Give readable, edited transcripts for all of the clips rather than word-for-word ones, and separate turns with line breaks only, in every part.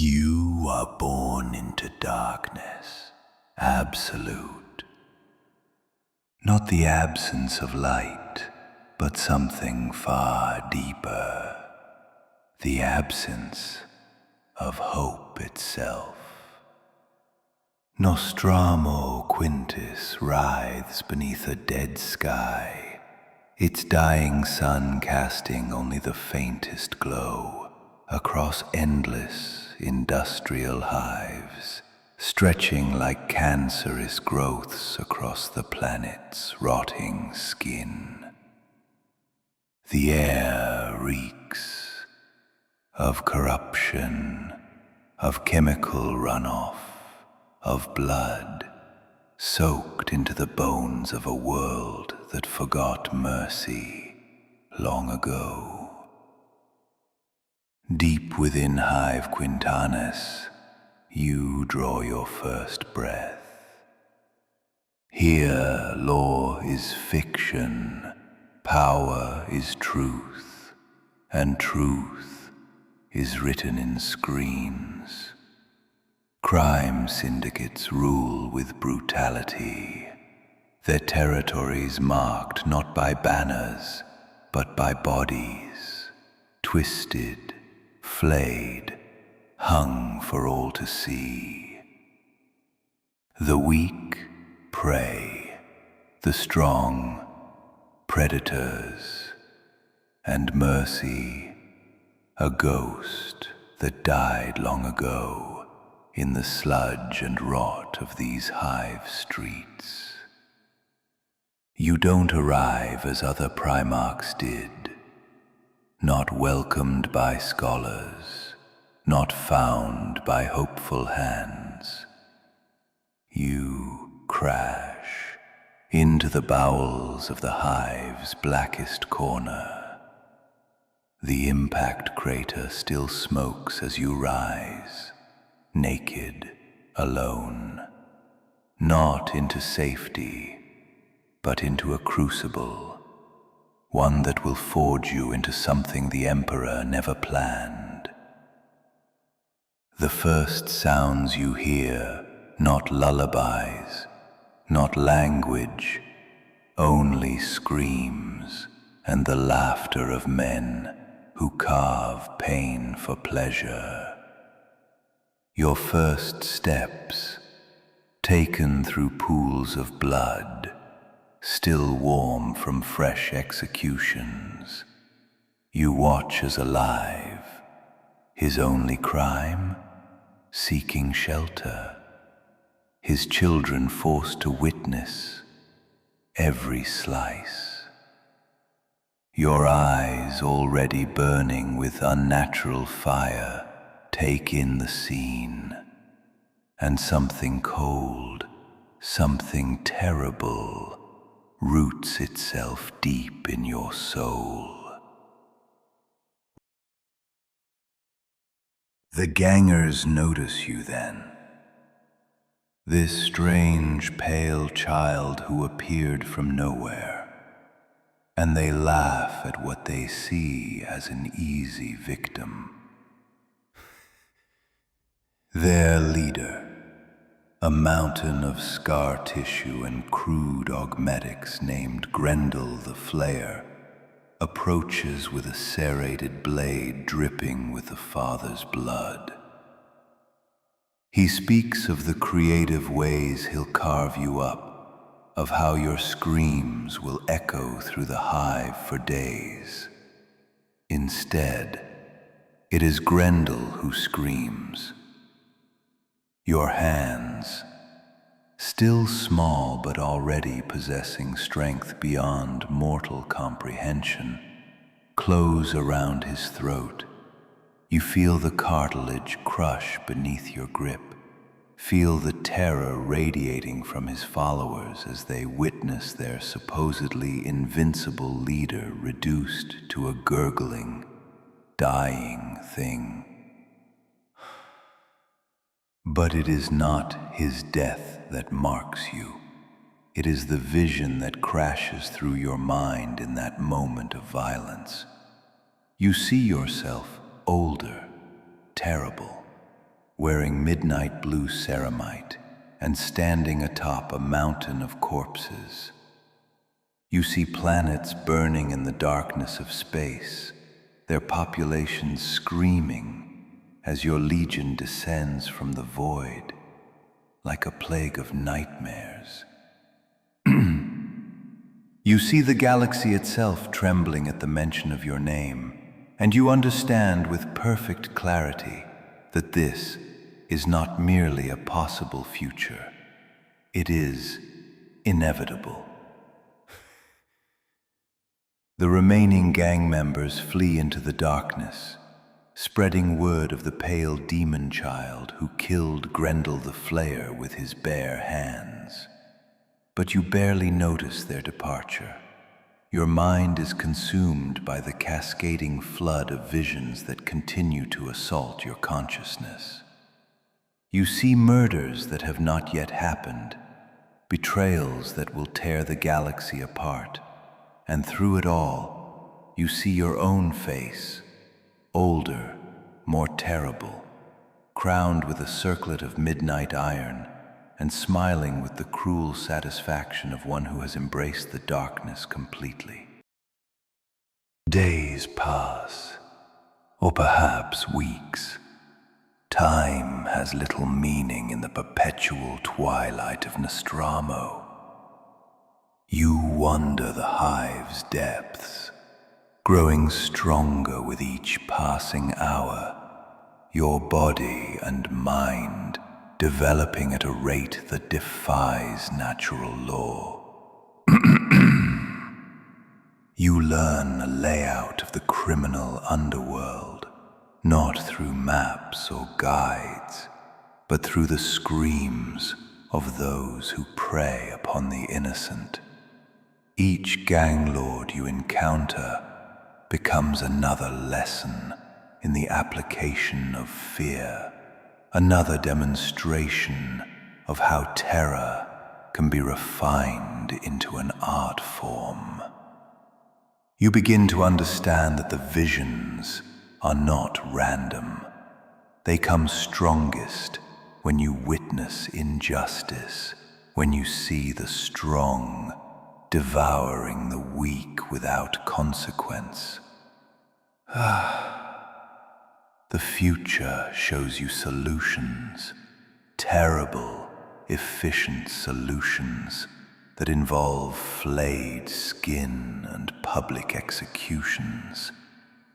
You are born into darkness, absolute. Not the absence of light, but something far deeper. The absence of hope itself. Nostramo Quintus writhes beneath a dead sky, its dying sun casting only the faintest glow across endless industrial hives, stretching like cancerous growths across the planet's rotting skin. The air reeks of corruption, of chemical runoff, of blood, soaked into the bones of a world that forgot mercy long ago. Deep within Hive Quintanus, you draw your first breath. Here, law is fiction, power is truth, and truth is written in screens. Crime syndicates rule with brutality, their territories marked not by banners, but by bodies, twisted, flayed, hung for all to see. The weak prey, the strong predators, and mercy, a ghost that died long ago in the sludge and rot of these hive streets. You don't arrive as other Primarchs did, not welcomed by scholars, not found by hopeful hands. You crash into the bowels of the hive's blackest corner. The impact crater still smokes as you rise, naked, alone, not into safety, but into a crucible, one that will forge you into something the Emperor never planned. The first sounds you hear, not lullabies, not language, only screams and the laughter of men who carve pain for pleasure. Your first steps, taken through pools of blood, still warm from fresh executions. You watch as alive, his only crime, seeking shelter, his children forced to witness every slice. Your eyes, already burning with unnatural fire, take in the scene, and something cold, something terrible, roots itself deep in your soul. The gangers notice you then. This strange pale child who appeared from nowhere, and they laugh at what they see as an easy victim. Their leader, a mountain of scar tissue and crude augmetics named Grendel the Flayer, approaches with a serrated blade dripping with the father's blood. He speaks of the creative ways he'll carve you up, of how your screams will echo through the hive for days. Instead, it is Grendel who screams. Your hands, still small but already possessing strength beyond mortal comprehension, close around his throat. You feel the cartilage crush beneath your grip, feel the terror radiating from his followers as they witness their supposedly invincible leader reduced to a gurgling, dying thing. But it is not his death that marks you. It is the vision that crashes through your mind in that moment of violence. You see yourself older, terrible, wearing midnight blue ceramite and standing atop a mountain of corpses. You see planets burning in the darkness of space, their populations screaming as your legion descends from the void like a plague of nightmares. You see the galaxy itself trembling at the mention of your name, and you understand with perfect clarity that this is not merely a possible future. It is inevitable. The remaining gang members flee into the darkness, spreading word of the pale demon child who killed Grendel the Flayer with his bare hands. But you barely notice their departure. Your mind is consumed by the cascading flood of visions that continue to assault your consciousness. You see murders that have not yet happened, betrayals that will tear the galaxy apart, and through it all, you see your own face, older, more terrible, crowned with a circlet of midnight iron, and smiling with the cruel satisfaction of one who has embraced the darkness completely. Days pass, or perhaps weeks. Time has little meaning in the perpetual twilight of Nostramo. You wander the hive's depths, growing stronger with each passing hour, your body and mind developing at a rate that defies natural law. You learn the layout of the criminal underworld, not through maps or guides, but through the screams of those who prey upon the innocent. Each gang lord you encounter becomes another lesson in the application of fear, another demonstration of how terror can be refined into an art form. You begin to understand that the visions are not random. They come strongest when you witness injustice, when you see the strong devouring the weak without consequence. The future shows you solutions, terrible, efficient solutions that involve flayed skin and public executions,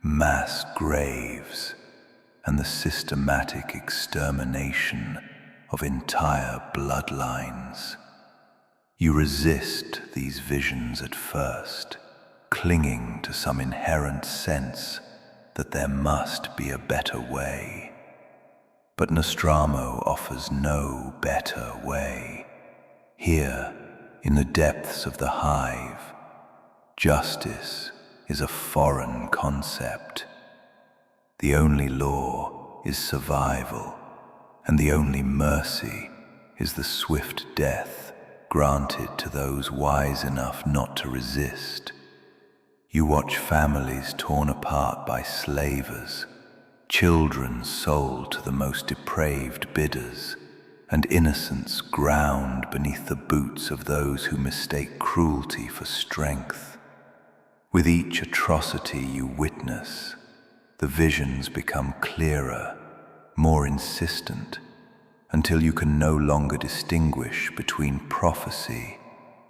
mass graves, and the systematic extermination of entire bloodlines. You resist these visions at first, clinging to some inherent sense that there must be a better way. But Nostramo offers no better way. Here, in the depths of the hive, justice is a foreign concept. The only law is survival, and the only mercy is the swift death granted to those wise enough not to resist. You watch families torn apart by slavers, children sold to the most depraved bidders, and innocents ground beneath the boots of those who mistake cruelty for strength. With each atrocity you witness, the visions become clearer, more insistent, until you can no longer distinguish between prophecy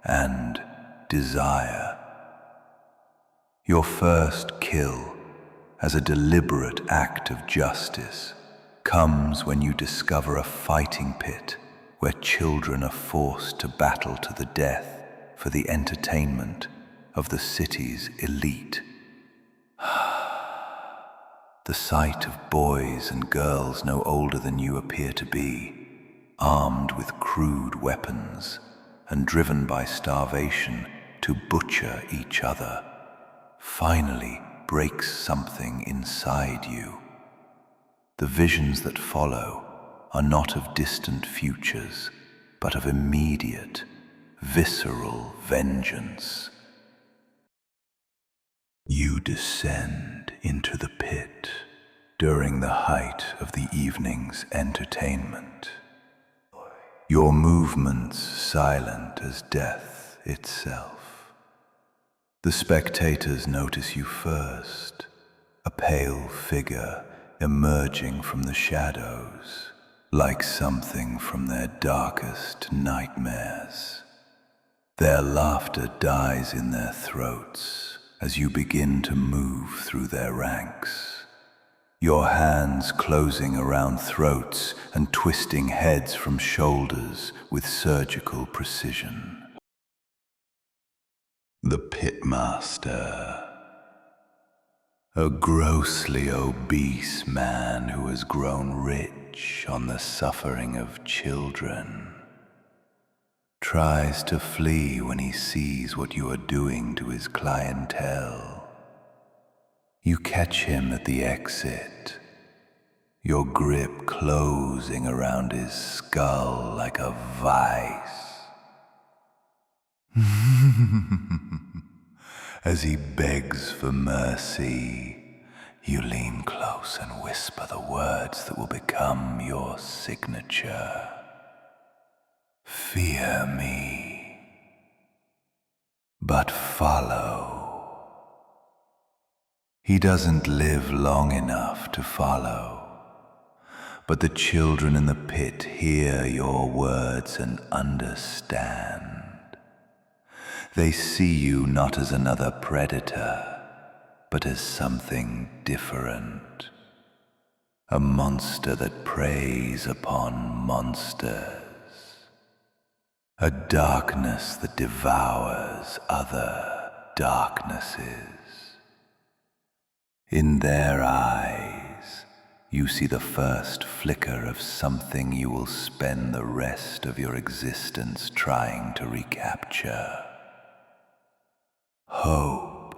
and desire. Your first kill, as a deliberate act of justice, comes when you discover a fighting pit where children are forced to battle to the death for the entertainment of the city's elite. The sight of boys and girls no older than you appear to be, armed with crude weapons and driven by starvation to butcher each other, finally breaks something inside you. The visions that follow are not of distant futures, but of immediate, visceral vengeance. You descend into the pit, during the height of the evening's entertainment. Your movements silent as death itself. The spectators notice you first, a pale figure emerging from the shadows, like something from their darkest nightmares. Their laughter dies in their throats as you begin to move through their ranks, your hands closing around throats and twisting heads from shoulders with surgical precision. The Pitmaster, a grossly obese man who has grown rich on the suffering of children, tries to flee when he sees what you are doing to his clientele. You catch him at the exit, your grip closing around his skull like a vice. As he begs for mercy, you lean close and whisper the words that will become your signature. Fear me, but follow. He doesn't live long enough to follow, but the children in the pit hear your words and understand. They see you not as another predator, but as something different. A monster that preys upon monsters. A darkness that devours other darknesses. In their eyes, you see the first flicker of something you will spend the rest of your existence trying to recapture. Hope.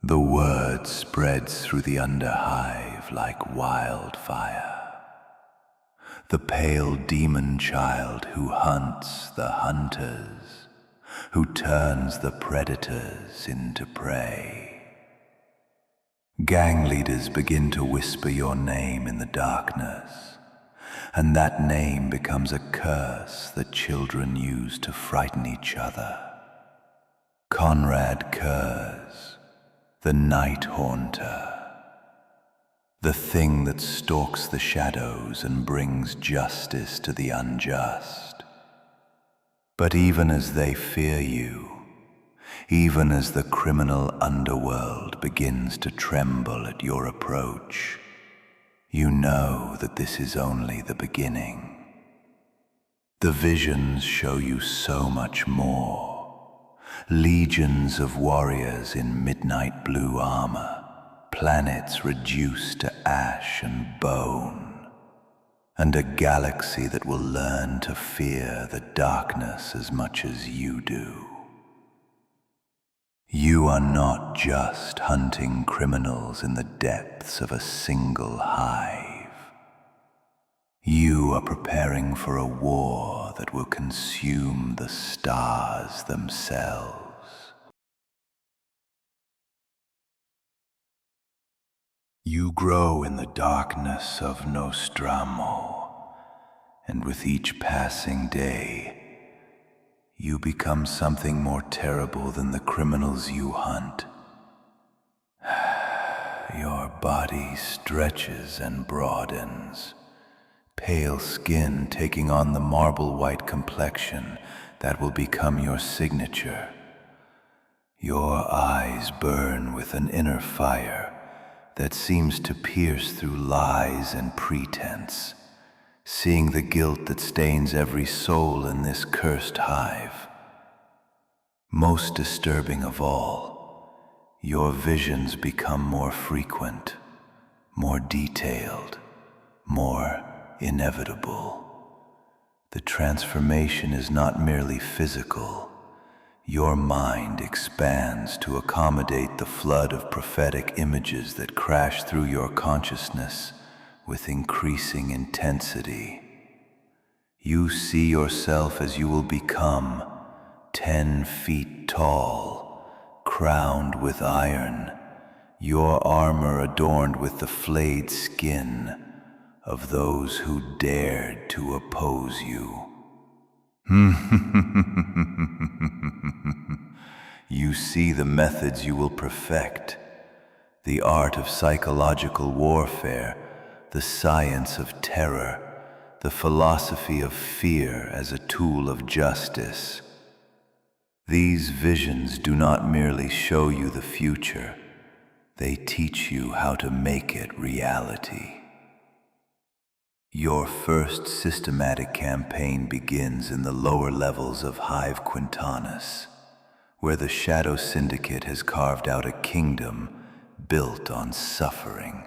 The word spreads through the underhive like wildfire. The pale demon child who hunts the hunters, who turns the predators into prey. Gang leaders begin to whisper your name in the darkness, and that name becomes a curse that children use to frighten each other. Konrad Curze, the night haunter, the thing that stalks the shadows and brings justice to the unjust. But even as they fear you, even as the criminal underworld begins to tremble at your approach, you know that this is only the beginning. The visions show you so much more. Legions of warriors in midnight blue armor, planets reduced to ash and bone, and a galaxy that will learn to fear the darkness as much as you do. You are not just hunting criminals in the depths of a single hive. You are preparing for a war that will consume the stars themselves. You grow in the darkness of Nostramo, and with each passing day, you become something more terrible than the criminals you hunt. Your body stretches and broadens, pale skin taking on the marble-white complexion that will become your signature. Your eyes burn with an inner fire that seems to pierce through lies and pretense, seeing the guilt that stains every soul in this cursed hive. Most disturbing of all, your visions become more frequent, more detailed, more inevitable. The transformation is not merely physical. Your mind expands to accommodate the flood of prophetic images that crash through your consciousness with increasing intensity. You see yourself as you will become 10 feet tall, crowned with iron, your armor adorned with the flayed skin of those who dared to oppose you. You see the methods you will perfect, the art of psychological warfare, the science of terror, the philosophy of fear as a tool of justice. These visions do not merely show you the future, they teach you how to make it reality. Your first systematic campaign begins in the lower levels of Hive Quintanus, where the Shadow Syndicate has carved out a kingdom built on suffering.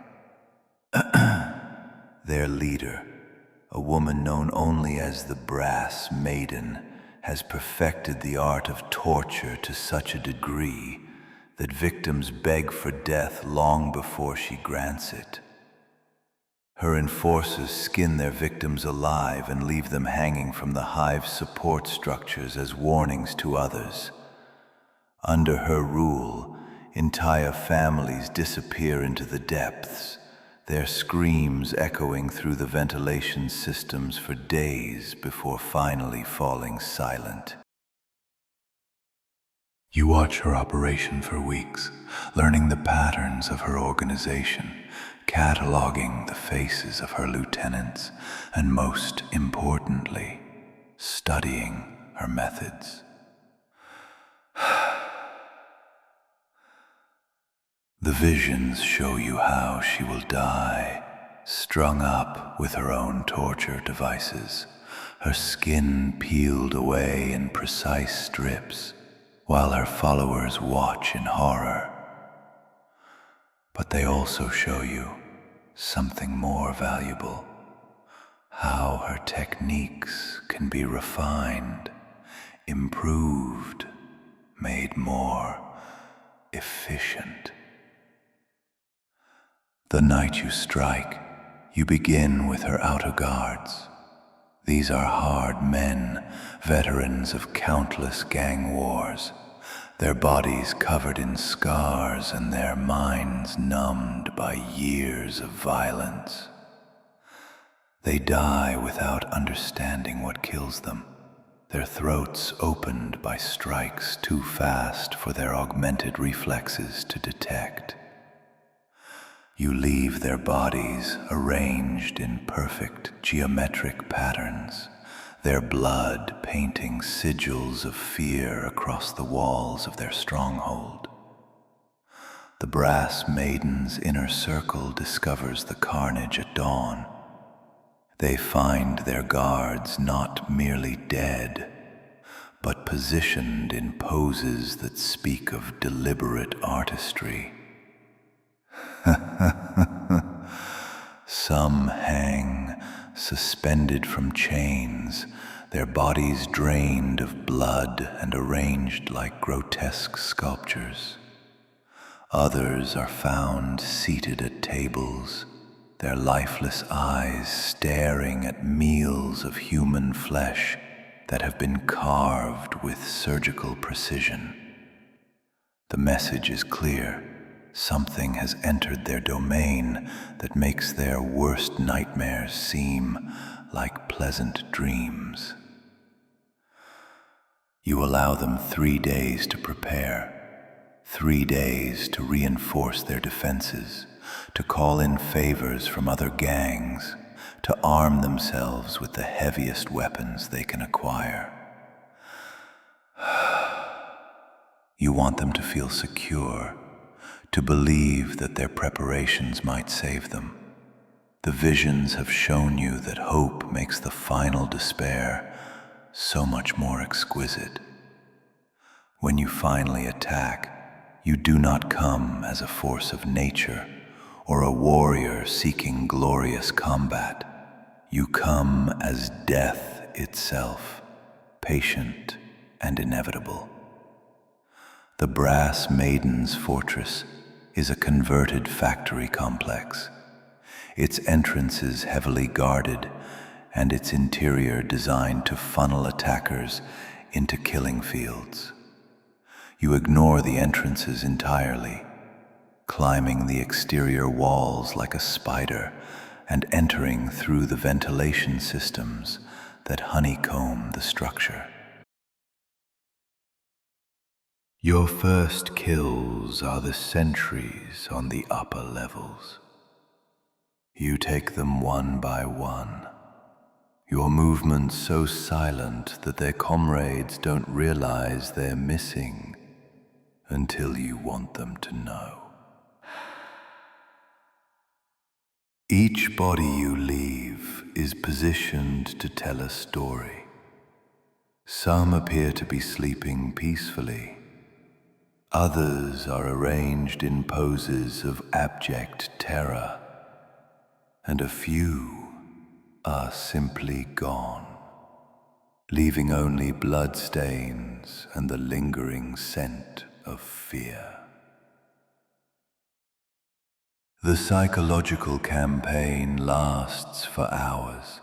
Their leader, a woman known only as the Brass Maiden, has perfected the art of torture to such a degree that victims beg for death long before she grants it. Her enforcers skin their victims alive and leave them hanging from the hive's support structures as warnings to others. Under her rule, entire families disappear into the depths, their screams echoing through the ventilation systems for days before finally falling silent. You watch her operation for weeks, learning the patterns of her organization, cataloging the faces of her lieutenants, and most importantly, studying her methods. The visions show you how she will die, strung up with her own torture devices, her skin peeled away in precise strips, while her followers watch in horror. But they also show you something more valuable, how her techniques can be refined, improved, made more efficient. The night you strike, you begin with her outer guards. These are hard men, veterans of countless gang wars, their bodies covered in scars and their minds numbed by years of violence. They die without understanding what kills them, their throats opened by strikes too fast for their augmented reflexes to detect. You leave their bodies arranged in perfect geometric patterns, their blood painting sigils of fear across the walls of their stronghold. The Brass Maiden's inner circle discovers the carnage at dawn. They find their guards not merely dead, but positioned in poses that speak of deliberate artistry. Some hang, suspended from chains, their bodies drained of blood and arranged like grotesque sculptures. Others are found seated at tables, their lifeless eyes staring at meals of human flesh that have been carved with surgical precision. The message is clear. Something has entered their domain that makes their worst nightmares seem like pleasant dreams. You allow them 3 days to prepare, 3 days to reinforce their defenses, to call in favors from other gangs, to arm themselves with the heaviest weapons they can acquire. You want them to feel secure, to believe that their preparations might save them. The visions have shown you that hope makes the final despair so much more exquisite. When you finally attack, you do not come as a force of nature or a warrior seeking glorious combat. You come as death itself, patient and inevitable. The Brass Maiden's fortress is a converted factory complex, its entrances heavily guarded and its interior designed to funnel attackers into killing fields. You ignore the entrances entirely, climbing the exterior walls like a spider and entering through the ventilation systems that honeycomb the structure. Your first kills are the sentries on the upper levels. You take them one by one, your movements so silent that their comrades don't realize they're missing until you want them to know. Each body you leave is positioned to tell a story. Some appear to be sleeping peacefully. Others are arranged in poses of abject terror. And a few are simply gone, leaving only bloodstains and the lingering scent of fear. The psychological campaign lasts for hours.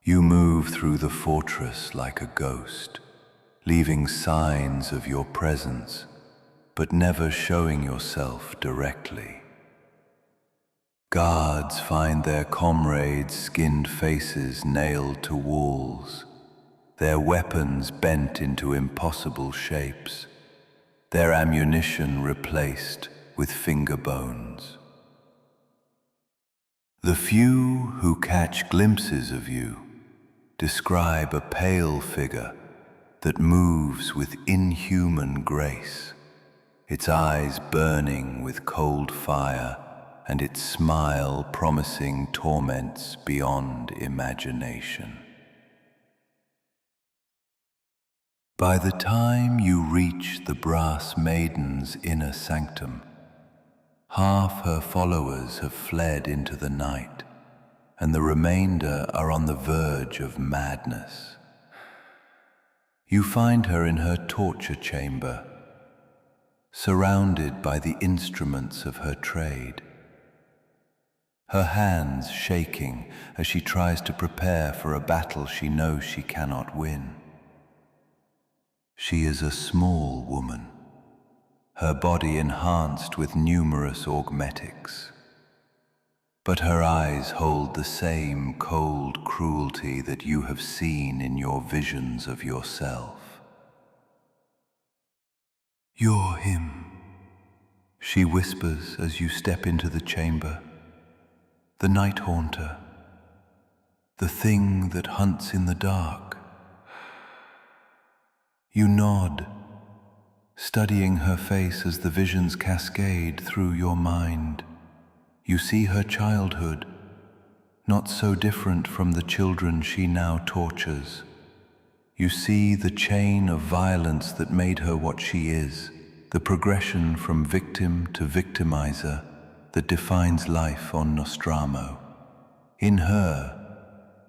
You move through the fortress like a ghost, leaving signs of your presence, but never showing yourself directly. Guards find their comrades' skinned faces nailed to walls, their weapons bent into impossible shapes, their ammunition replaced with finger bones. The few who catch glimpses of you describe a pale figure that moves with inhuman grace, its eyes burning with cold fire and its smile promising torments beyond imagination. By the time you reach the brass maiden's inner sanctum, half her followers have fled into the night, and the remainder are on the verge of madness. You find her in her torture chamber, surrounded by the instruments of her trade, her hands shaking as she tries to prepare for a battle she knows she cannot win. She is a small woman, her body enhanced with numerous augmetics. But her eyes hold the same cold cruelty that you have seen in your visions of yourself. "You're him," she whispers as you step into the chamber. "The night haunter, the thing that hunts in the dark." You nod, studying her face as the visions cascade through your mind. You see her childhood, not so different from the children she now tortures. You see the chain of violence that made her what she is, the progression from victim to victimizer that defines life on Nostramo. In her,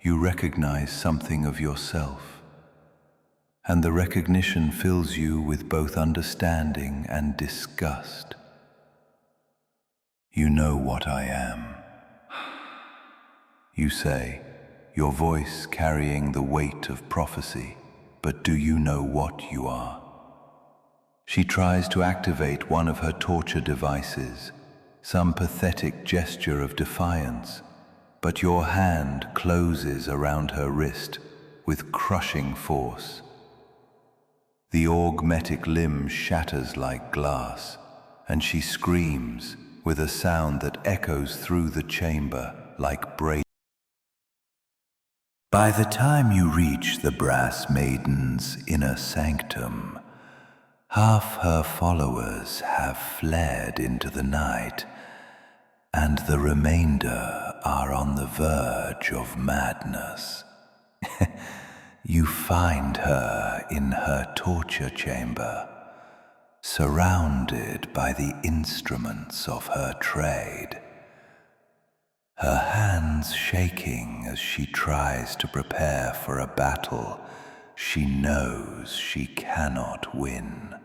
you recognize something of yourself, and the recognition fills you with both understanding and disgust. "You know what I am," you say, your voice carrying the weight of prophecy, "but do you know what you are?" She tries to activate one of her torture devices, some pathetic gesture of defiance, but your hand closes around her wrist with crushing force. The augmetic limb shatters like glass, and she screams with a sound that echoes through the chamber like brazen. By the time you reach the brass maiden's inner sanctum, half her followers have fled into the night, and the remainder are on the verge of madness. You find her in her torture chamber, surrounded by the instruments of her trade, her hands shaking as she tries to prepare for a battle she knows she cannot win.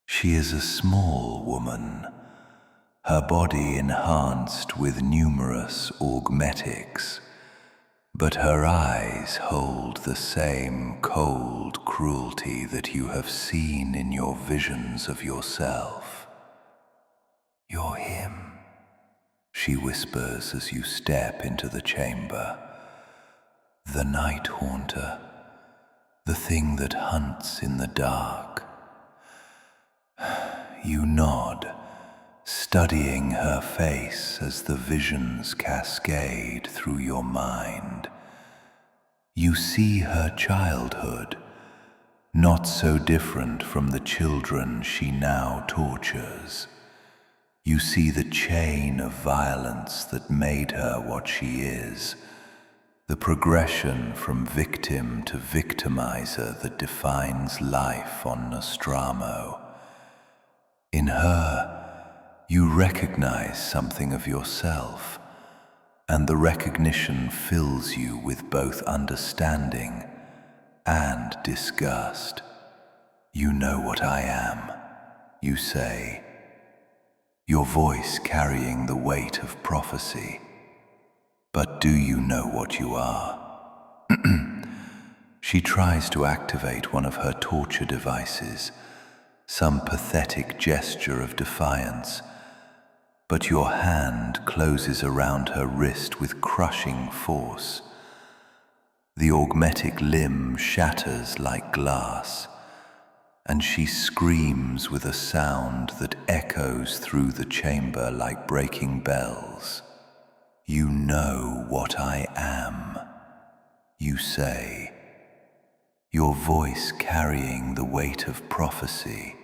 She is a small woman, her body enhanced with numerous augmetics, but her eyes hold the same cold cruelty that you have seen in your visions of yourself. "You're him," she whispers as you step into the chamber. "The night haunter, the thing that hunts in the dark." You nod, studying her face as the visions cascade through your mind. You see her childhood, not so different from the children she now tortures. You see the chain of violence that made her what she is, the progression from victim to victimizer that defines life on Nostramo. In her, you recognize something of yourself, and the recognition fills you with both understanding and disgust. "You know what I am," you say, your voice carrying the weight of prophecy. "But do you know what you are?" She tries to activate one of her torture devices, some pathetic gesture of defiance, but your hand closes around her wrist with crushing force. The augmetic limb shatters like glass, and she screams with a sound that echoes through the chamber like breaking bells. "You know what I am," you say, your voice carrying the weight of prophecy.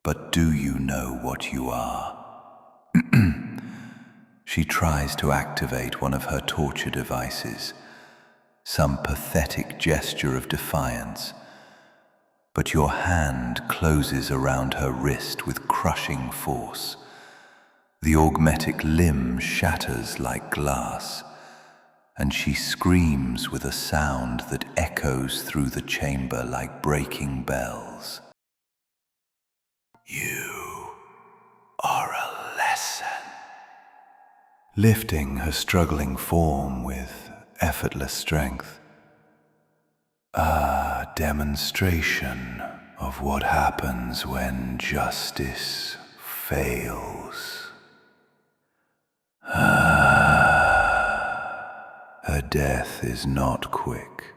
"But do you know what you are?" She tries to activate one of her torture devices, some pathetic gesture of defiance, but your hand closes around her wrist with crushing force. The augmetic limb shatters like glass, and she screams with a sound that echoes through the chamber like breaking bells. "You are a lesson." Lifting her struggling form with effortless strength, a demonstration of what happens when justice fails. Her death is not quick.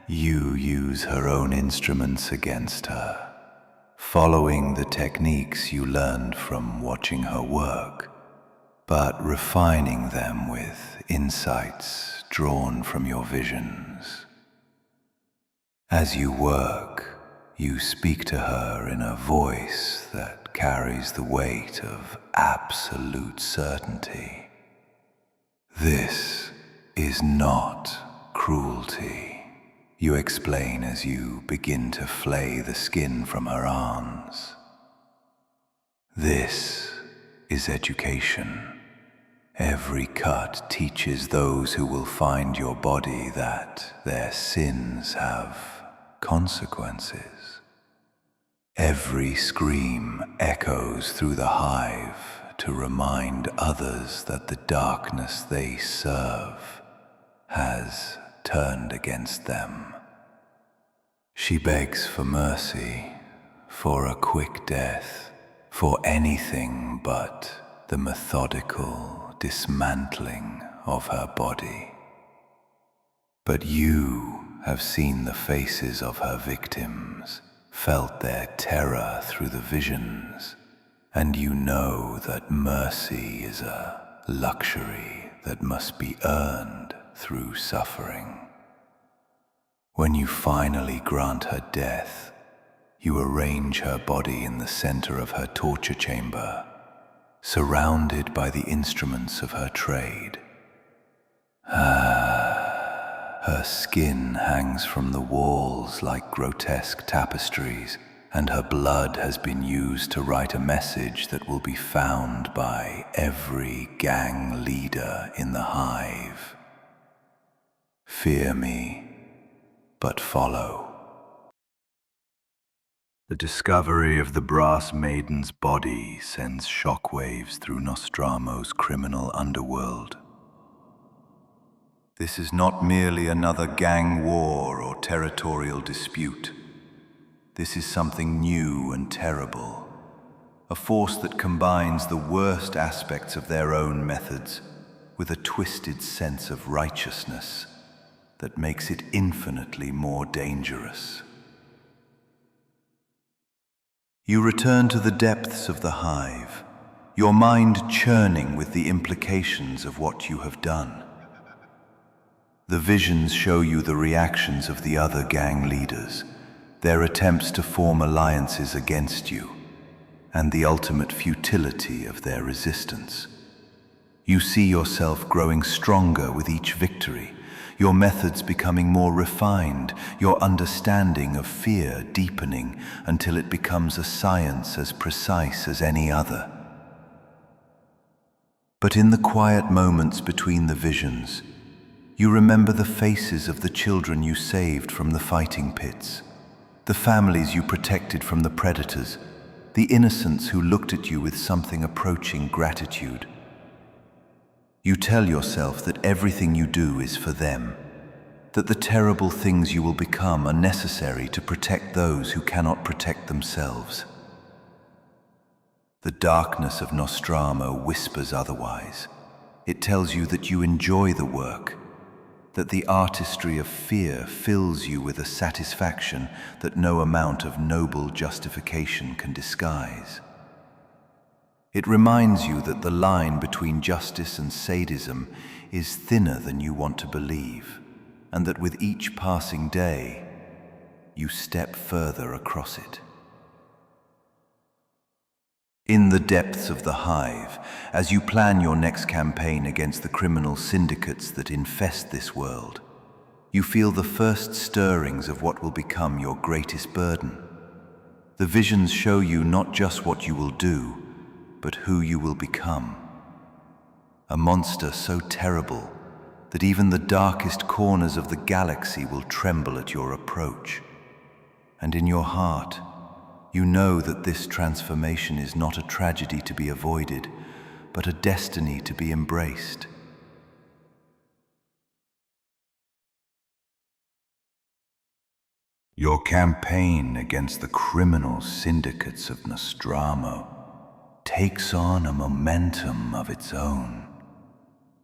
You use her own instruments against her, following the techniques you learned from watching her work, but refining them with insights drawn from your visions. As you work, you speak to her in a voice that carries the weight of absolute certainty. "This is not cruelty," you explain as you begin to flay the skin from her arms. "This is education. Every cut teaches those who will find your body that their sins have consequences. Every scream echoes through the hive to remind others that the darkness they serve has turned against them." She begs for mercy, for a quick death, for anything but the methodical dismantling of her body. But you have seen the faces of her victims, felt their terror through the visions, and you know that mercy is a luxury that must be earned through suffering. When you finally grant her death, you arrange her body in the center of her torture chamber, surrounded by the instruments of her trade. Her skin hangs from the walls like grotesque tapestries, and her blood has been used to write a message that will be found by every gang leader in the hive. "Fear me, but follow." The discovery of the brass maiden's body sends shockwaves through Nostramo's criminal underworld. This is not merely another gang war or territorial dispute. This is something new and terrible, a force that combines the worst aspects of their own methods with a twisted sense of righteousness that makes it infinitely more dangerous. You return to the depths of the hive, your mind churning with the implications of what you have done. The visions show you the reactions of the other gang leaders, their attempts to form alliances against you, and the ultimate futility of their resistance. You see yourself growing stronger with each victory, your methods becoming more refined, your understanding of fear deepening until it becomes a science as precise as any other. But in the quiet moments between the visions, you remember the faces of the children you saved from the fighting pits, the families you protected from the predators, the innocents who looked at you with something approaching gratitude. You tell yourself that everything you do is for them, that the terrible things you will become are necessary to protect those who cannot protect themselves. The darkness of Nostramo whispers otherwise. It tells you that you enjoy the work, that the artistry of fear fills you with a satisfaction that no amount of noble justification can disguise. It reminds you that the line between justice and sadism is thinner than you want to believe, and that with each passing day, you step further across it. In the depths of the hive, as you plan your next campaign against the criminal syndicates that infest this world, you feel the first stirrings of what will become your greatest burden. The visions show you not just what you will do, but who you will become. A monster so terrible that even the darkest corners of the galaxy will tremble at your approach. And in your heart, you know that this transformation is not a tragedy to be avoided, but a destiny to be embraced. Your campaign against the criminal syndicates of Nostramo takes on a momentum of its own,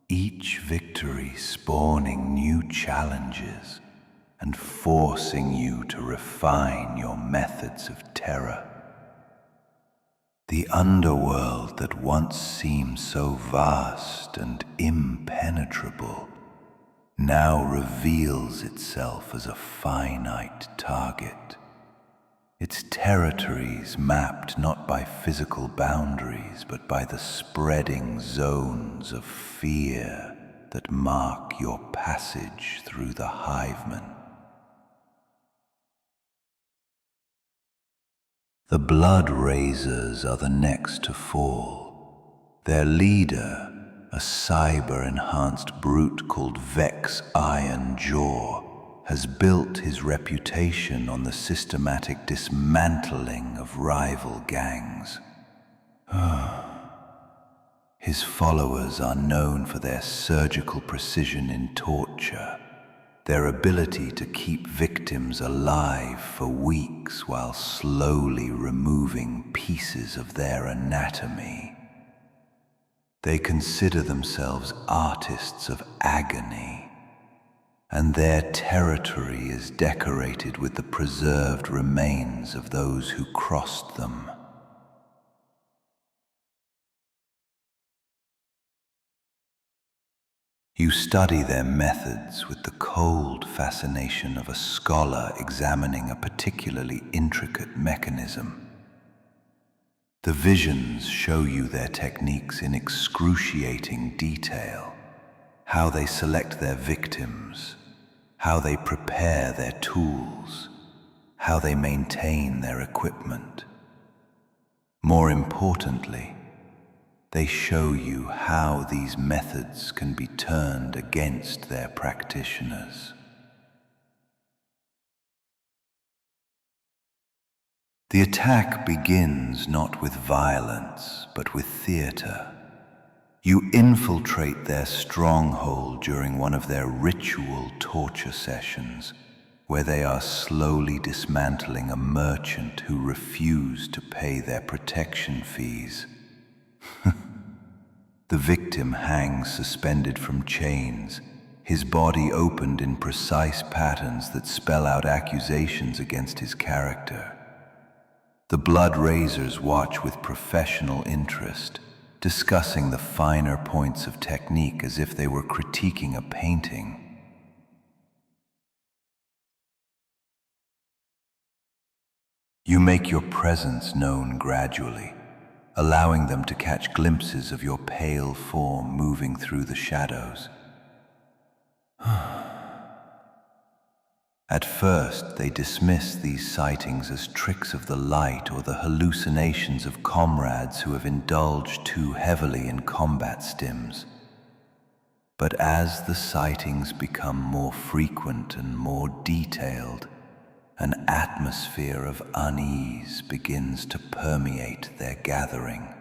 each victory spawning new challenges and forcing you to refine your methods of terror. The underworld that once seemed so vast and impenetrable now reveals itself as a finite target, its territories mapped not by physical boundaries but by the spreading zones of fear that mark your passage through the hiveman. The Blood Raisers are the next to fall. Their leader, a cyber-enhanced brute called Vex Iron Jaw, has built his reputation on the systematic dismantling of rival gangs. His followers are known for their surgical precision in torture, their ability to keep victims alive for weeks while slowly removing pieces of their anatomy. They consider themselves artists of agony, and their territory is decorated with the preserved remains of those who crossed them. You study their methods with the cold fascination of a scholar examining a particularly intricate mechanism. The visions show you their techniques in excruciating detail, how they select their victims, how they prepare their tools, how they maintain their equipment. More importantly, they show you how these methods can be turned against their practitioners. The attack begins not with violence, but with theater. You infiltrate their stronghold during one of their ritual torture sessions, where they are slowly dismantling a merchant who refused to pay their protection fees. The victim hangs suspended from chains, his body opened in precise patterns that spell out accusations against his character. The blood raisers watch with professional interest, discussing the finer points of technique as if they were critiquing a painting. You make your presence known gradually, allowing them to catch glimpses of your pale form moving through the shadows. At first, they dismiss these sightings as tricks of the light or the hallucinations of comrades who have indulged too heavily in combat stims. But as the sightings become more frequent and more detailed, an atmosphere of unease begins to permeate their gathering.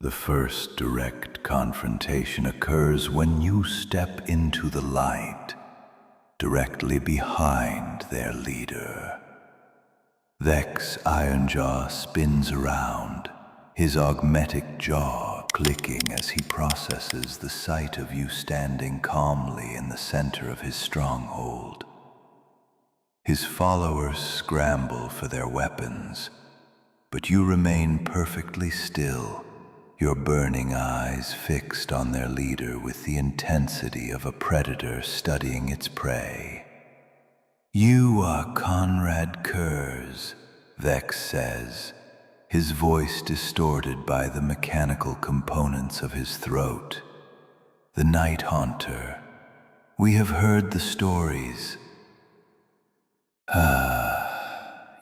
The first direct confrontation occurs when you step into the light, directly behind their leader. Vex Ironjaw spins around, his augmetic jaw clicking as he processes the sight of you standing calmly in the center of his stronghold. His followers scramble for their weapons, but you remain perfectly still, your burning eyes fixed on their leader with the intensity of a predator studying its prey. "You are Konrad Curze," Vex says, his voice distorted by the mechanical components of his throat. "The Night Haunter. We have heard the stories."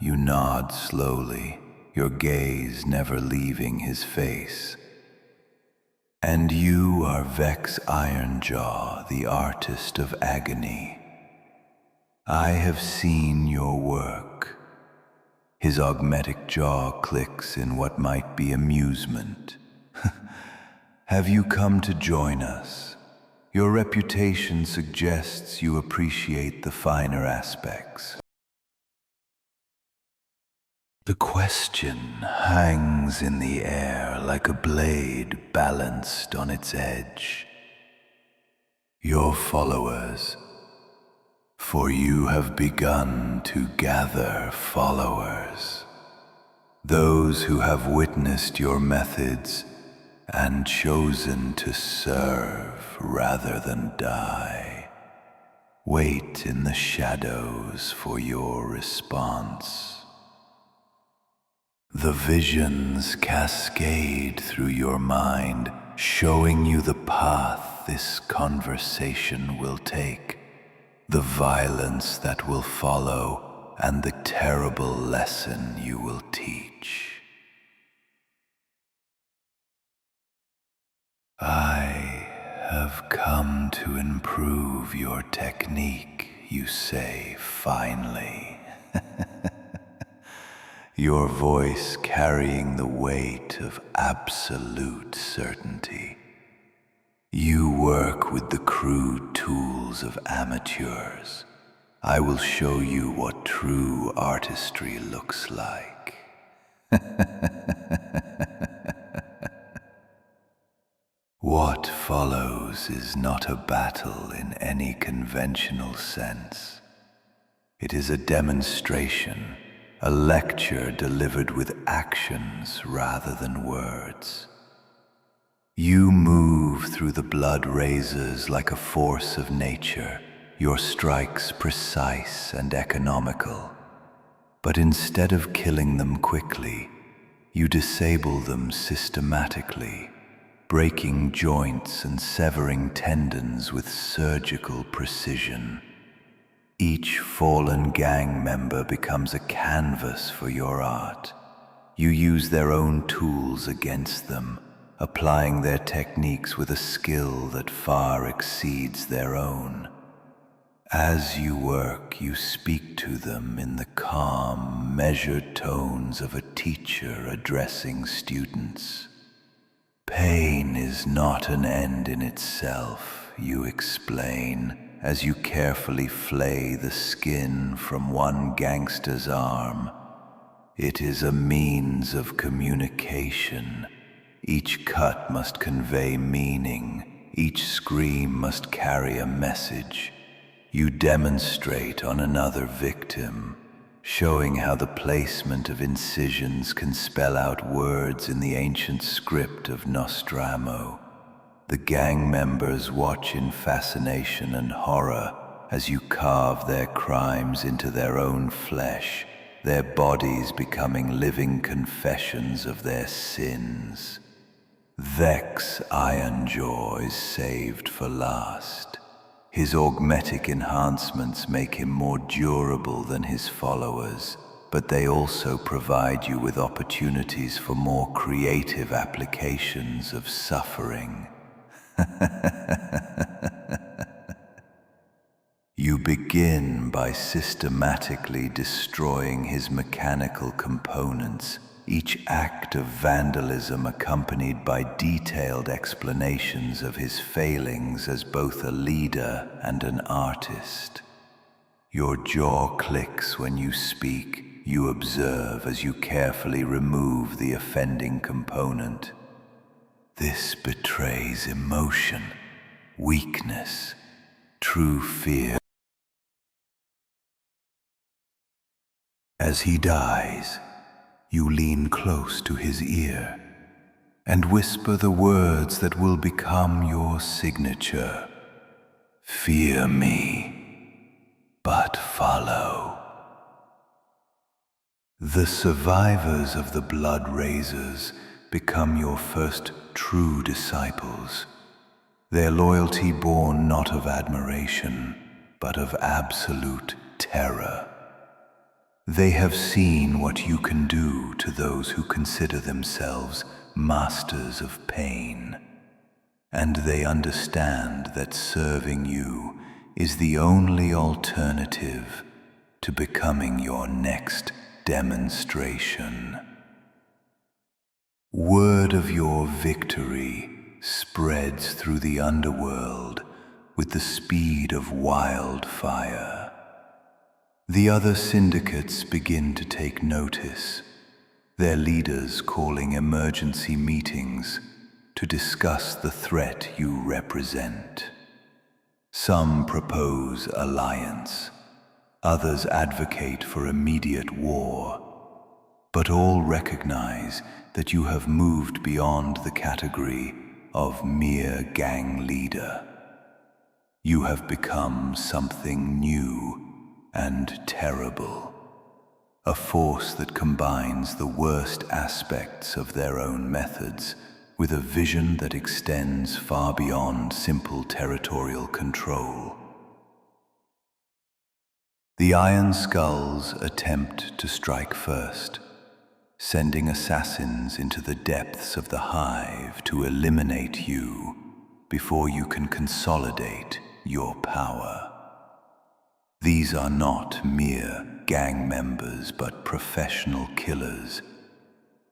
You nod slowly, your gaze never leaving his face. "And you are Vex Ironjaw, the artist of agony. I have seen your work." His augmetic jaw clicks in what might be amusement. "Have you come to join us? Your reputation suggests you appreciate the finer aspects." The question hangs in the air like a blade balanced on its edge. Your followers, for you have begun to gather followers, those who have witnessed your methods and chosen to serve rather than die, wait in the shadows for your response. The visions cascade through your mind, showing you the path this conversation will take, the violence that will follow, and the terrible lesson you will teach. "I have come to improve your technique," you say finally. Your voice carrying the weight of absolute certainty. "You work with the crude tools of amateurs. I will show you what true artistry looks like." What follows is not a battle in any conventional sense. It is a demonstration, a lecture delivered with actions rather than words. You move through the blood razors like a force of nature, your strikes precise and economical. But instead of killing them quickly, you disable them systematically, breaking joints and severing tendons with surgical precision. Each fallen gang member becomes a canvas for your art. You use their own tools against them, applying their techniques with a skill that far exceeds their own. As you work, you speak to them in the calm, measured tones of a teacher addressing students. Pain is not an end in itself, you explain, as you carefully flay the skin from one gangster's arm. It is a means of communication. Each cut must convey meaning. Each scream must carry a message. You demonstrate on another victim, showing how the placement of incisions can spell out words in the ancient script of Nostramo. The gang members watch in fascination and horror as you carve their crimes into their own flesh, their bodies becoming living confessions of their sins. Vex Ironjaw is saved for last. His augmetic enhancements make him more durable than his followers, but they also provide you with opportunities for more creative applications of suffering. You begin by systematically destroying his mechanical components, each act of vandalism accompanied by detailed explanations of his failings as both a leader and an artist. Your jaw clicks when you speak. You observe as you carefully remove the offending component. This betrays emotion, weakness, true fear. As he dies, you lean close to his ear and whisper the words that will become your signature. Fear me, but follow. The survivors of the Blood Raisers become your first true disciples, their loyalty born not of admiration, but of absolute terror. They have seen what you can do to those who consider themselves masters of pain, and they understand that serving you is the only alternative to becoming your next demonstration. Word of your victory spreads through the underworld with the speed of wildfire. The other syndicates begin to take notice, their leaders calling emergency meetings to discuss the threat you represent. Some propose alliance, others advocate for immediate war, but all recognize that you have moved beyond the category of mere gang leader. You have become something new and terrible, a force that combines the worst aspects of their own methods with a vision that extends far beyond simple territorial control. The Iron Skulls attempt to strike first, sending assassins into the depths of the hive to eliminate you before you can consolidate your power. These are not mere gang members, but professional killers,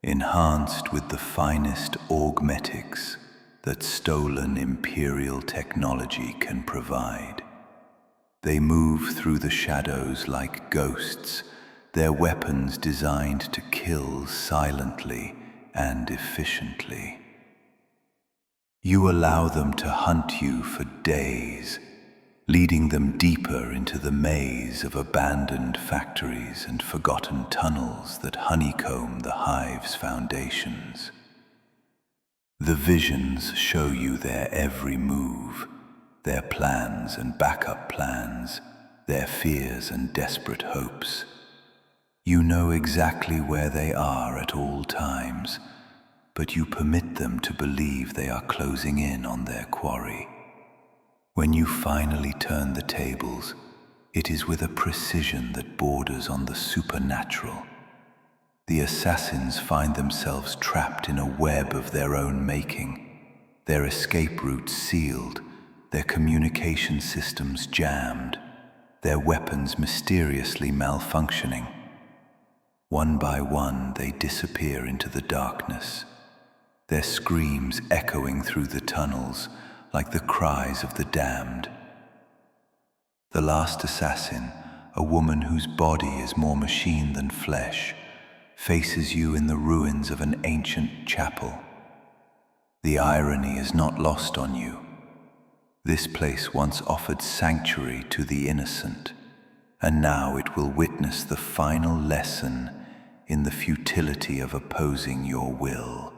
enhanced with the finest augmetics that stolen Imperial technology can provide. They move through the shadows like ghosts, their weapons designed to kill silently and efficiently. You allow them to hunt you for days, leading them deeper into the maze of abandoned factories and forgotten tunnels that honeycomb the hive's foundations. The visions show you their every move, their plans and backup plans, their fears and desperate hopes. You know exactly where they are at all times, but you permit them to believe they are closing in on their quarry. When you finally turn the tables, it is with a precision that borders on the supernatural. The assassins find themselves trapped in a web of their own making, their escape routes sealed, their communication systems jammed. their weapons mysteriously malfunctioning. One by one, they disappear into the darkness, their screams echoing through the tunnels like the cries of the damned. The last assassin, a woman whose body is more machine than flesh, faces you in the ruins of an ancient chapel. The irony is not lost on you. This place once offered sanctuary to the innocent, and now it will witness the final lesson in the futility of opposing your will.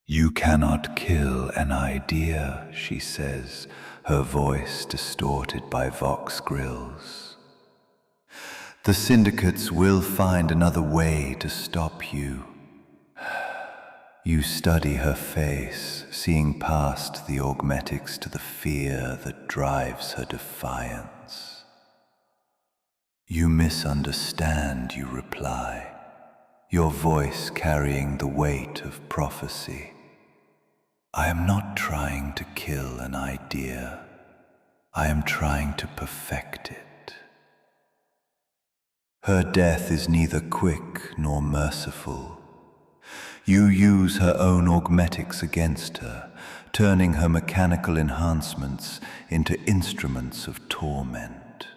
"You cannot kill an idea," she says, her voice distorted by vox grills. "The syndicates will find another way to stop you." You study her face, seeing past the augmetics to the fear that drives her defiance. "You misunderstand," you reply, your voice carrying the weight of prophecy. "I am not trying to kill an idea. I am trying to perfect it." Her death is neither quick nor merciful. You use her own augmetics against her, turning her mechanical enhancements into instruments of torment.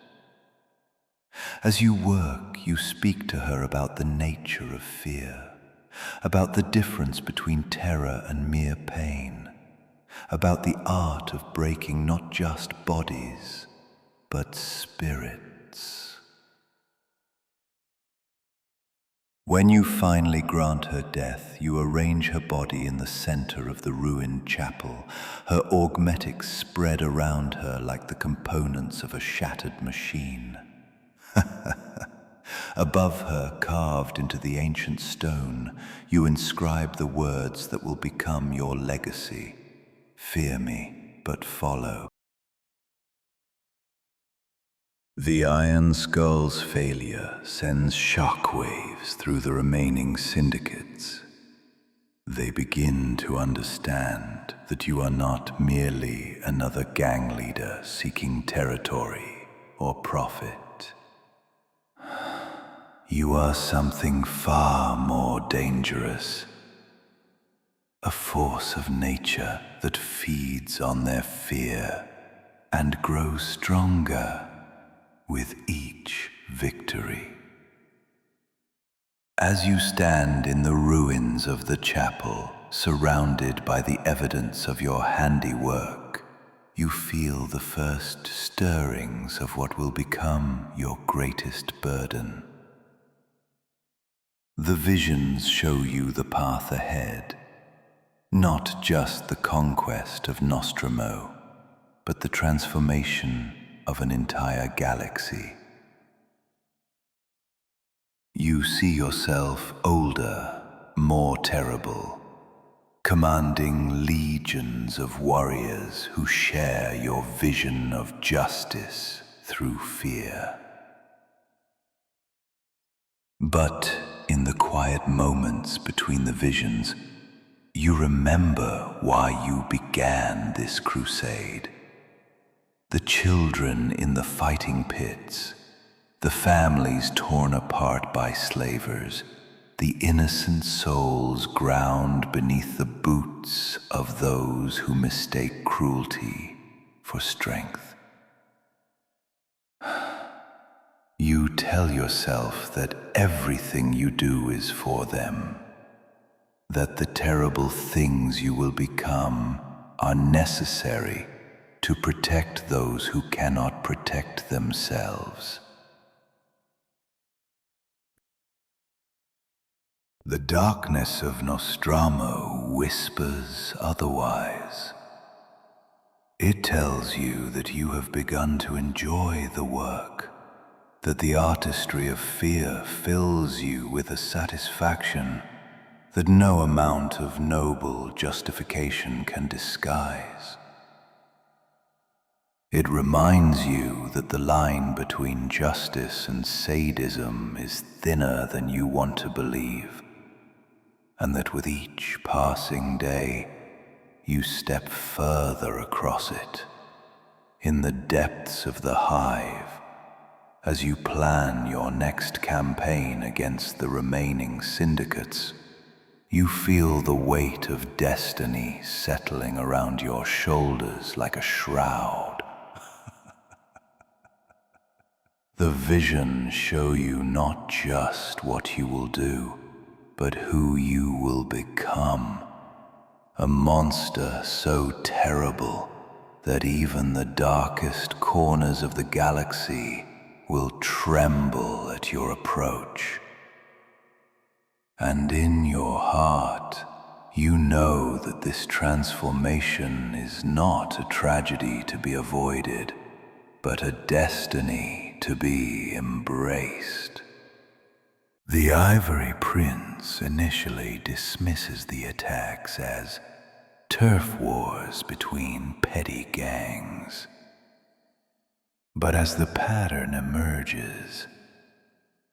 As you work, you speak to her about the nature of fear, about the difference between terror and mere pain, about the art of breaking not just bodies, but spirits. When you finally grant her death, you arrange her body in the center of the ruined chapel, her augmetics spread around her like the components of a shattered machine. Above her, carved into the ancient stone, you inscribe the words that will become your legacy. "Fear me, but follow." The Iron Skull's failure sends shockwaves through the remaining syndicates. They begin to understand that you are not merely another gang leader seeking territory or profit. You are something far more dangerous, a force of nature that feeds on their fear and grows stronger with each victory. As you stand in the ruins of the chapel, surrounded by the evidence of your handiwork, you feel the first stirrings of what will become your greatest burden. The visions show you the path ahead, not just the conquest of Nostramo, but the transformation of an entire galaxy. You see yourself older, more terrible, commanding legions of warriors who share your vision of justice through fear. But in the quiet moments between the visions, you remember why you began this crusade. The children in the fighting pits, the families torn apart by slavers, the innocent souls ground beneath the boots of those who mistake cruelty for strength. You tell yourself that everything you do is for them, that the terrible things you will become are necessary to protect those who cannot protect themselves. The darkness of Nostramo whispers otherwise. It tells you that you have begun to enjoy the work, that the artistry of fear fills you with a satisfaction that no amount of noble justification can disguise. It reminds you that the line between justice and sadism is thinner than you want to believe, and that with each passing day, you step further across it, in the depths of the hive, as you plan your next campaign against the remaining syndicates, you feel the weight of destiny settling around your shoulders like a shroud. The visions show you not just what you will do, but who you will become. A monster so terrible that even the darkest corners of the galaxy will tremble at your approach. And in your heart, you know that this transformation is not a tragedy to be avoided, but a destiny to be embraced. The Ivory Prince initially dismisses the attacks as turf wars between petty gangs. But as the pattern emerges,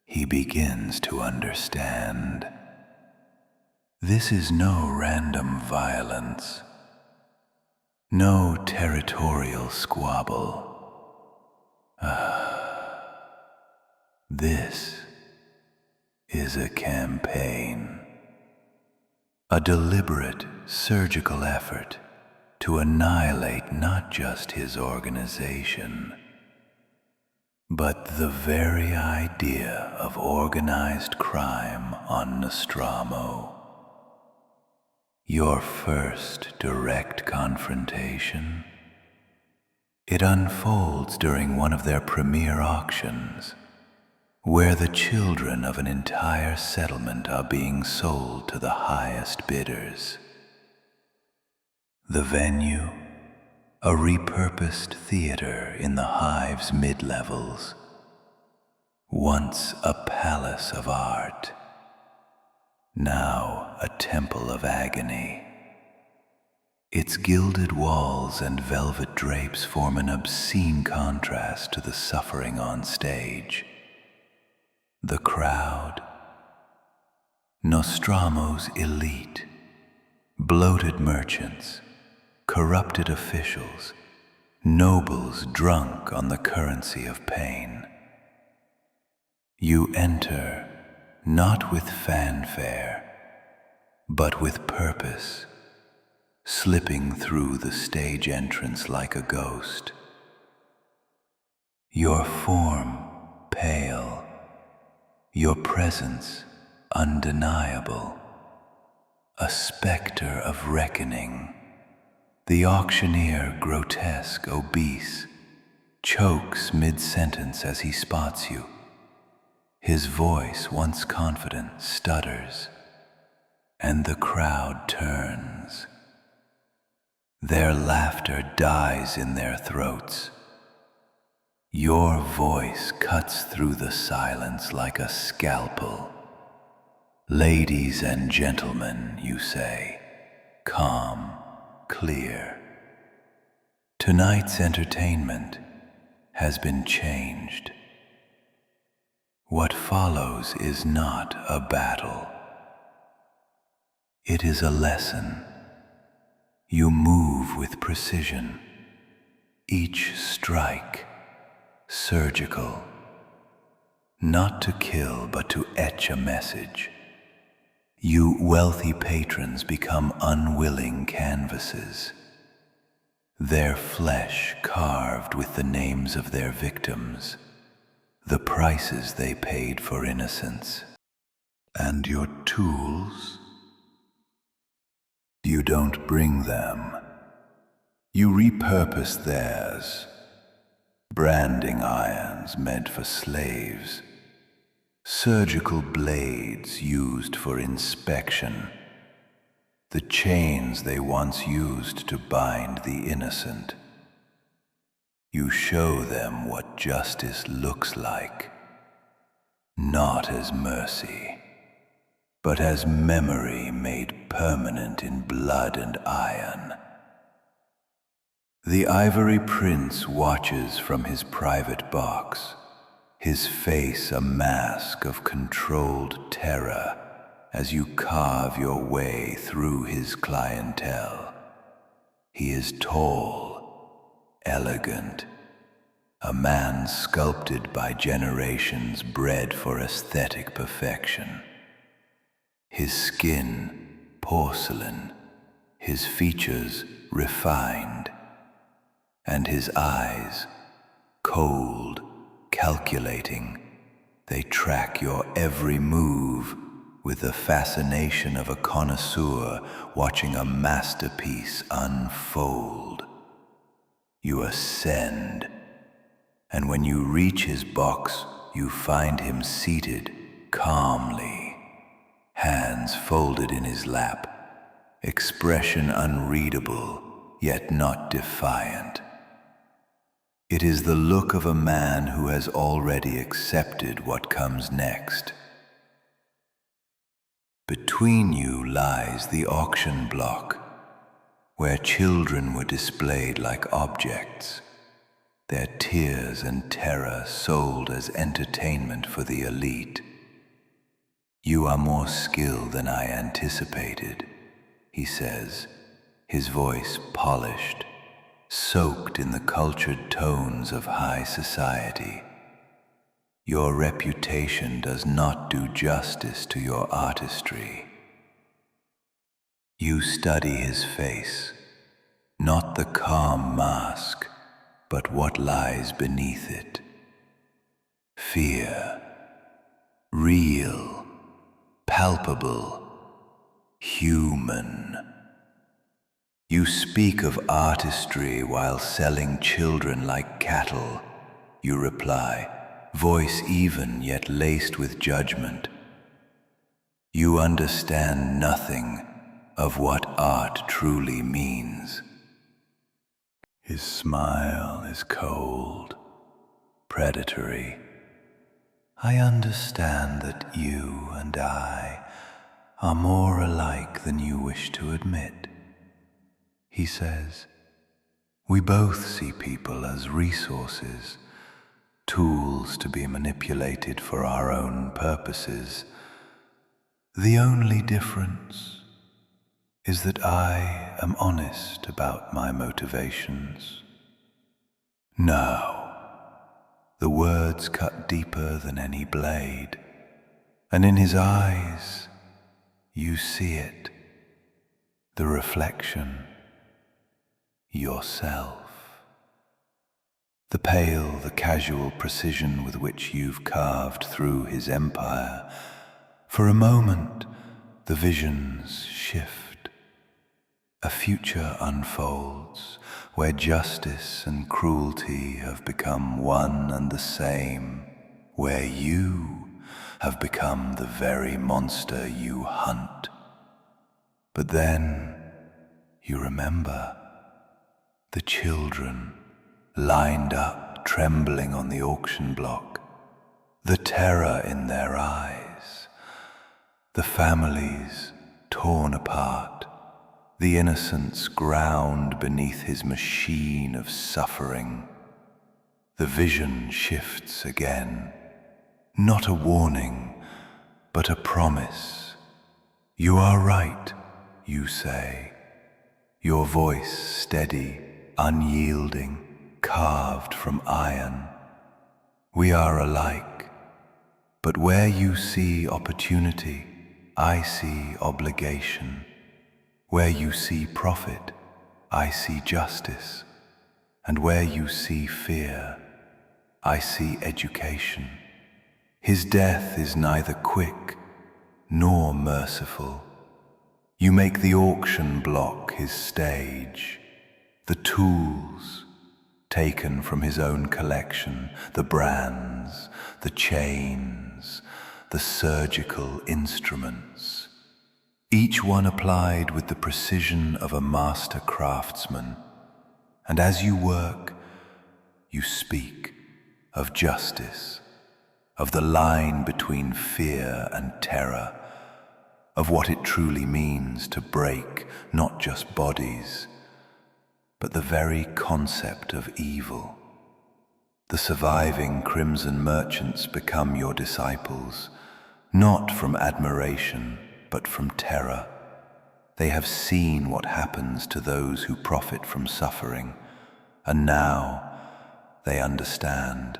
he begins to understand. This is no random violence, no territorial squabble. This is a campaign, a deliberate, surgical effort to annihilate not just his organization, but the very idea of organized crime on Nostramo. Your first direct confrontation, it unfolds during one of their premier auctions, where the children of an entire settlement are being sold to the highest bidders. The venue, a repurposed theater in the hive's mid-levels, once a palace of art, now a temple of agony. Its gilded walls and velvet drapes form an obscene contrast to the suffering on stage. The crowd, Nostramo's elite, bloated merchants, corrupted officials, nobles drunk on the currency of pain. You enter not with fanfare, but with purpose, slipping through the stage entrance like a ghost. Your form pale, your presence undeniable, a specter of reckoning. The auctioneer, grotesque, obese, chokes mid-sentence as he spots you. His voice, once confident, stutters, and the crowd turns. Their laughter dies in their throats. Your voice cuts through the silence like a scalpel. Ladies and gentlemen, you say, calm, clear. Tonight's entertainment has been changed. What follows is not a battle. It is a lesson. You move with precision, each strike surgical, not to kill but to etch a message. You wealthy patrons become unwilling canvases, their flesh carved with the names of their victims, the prices they paid for innocence. And your tools? You don't bring them. You repurpose theirs. Branding irons meant for slaves, surgical blades used for inspection, the chains they once used to bind the innocent. You show them what justice looks like, not as mercy, but as memory made permanent in blood and iron. The Ivory Prince watches from his private box, his face a mask of controlled terror as you carve your way through his clientele. He is tall, elegant, a man sculpted by generations bred for aesthetic perfection. His skin, porcelain, his features refined, and his eyes, cold, calculating, they track your every move with the fascination of a connoisseur watching a masterpiece unfold. You ascend, and when you reach his box, you find him seated calmly, hands folded in his lap, expression unreadable, yet not defiant. It is the look of a man who has already accepted what comes next. Between you lies the auction block, where children were displayed like objects, their tears and terror sold as entertainment for the elite. You are more skilled than I anticipated, he says, his voice polished, soaked in the cultured tones of high society. Your reputation does not do justice to your artistry. You study his face, not the calm mask, but what lies beneath it. Fear, real, palpable, human. You speak of artistry while selling children like cattle. You reply, voice even yet laced with judgment. You understand nothing of what art truly means. His smile is cold, predatory. I understand that you and I are more alike than you wish to admit. He says, we both see people as resources, tools to be manipulated for our own purposes. The only difference is that I am honest about my motivations. Now, the words cut deeper than any blade, and in his eyes you see it, the reflection, yourself. The pale, the casual precision with which you've carved through his empire. For a moment, the visions shift. A future unfolds where justice and cruelty have become one and the same, where you have become the very monster you hunt. But then you remember the children lined up, trembling on the auction block, the terror in their eyes, the families torn apart, the innocents ground beneath his machine of suffering. The vision shifts again, not a warning, but a promise. You are right, you say, your voice steady, unyielding, carved from iron. We are alike, but where you see opportunity, I see obligation. Where you see profit, I see justice. And where you see fear, I see education. His death is neither quick nor merciful. You make the auction block his stage, the tools taken from his own collection, the brands, the chains, the surgical instruments, each one applied with the precision of a master craftsman. And as you work, you speak of justice, of the line between fear and terror, of what it truly means to break not just bodies, but the very concept of evil. The surviving crimson merchants become your disciples, not from admiration, but from terror. They have seen what happens to those who profit from suffering, And now they understand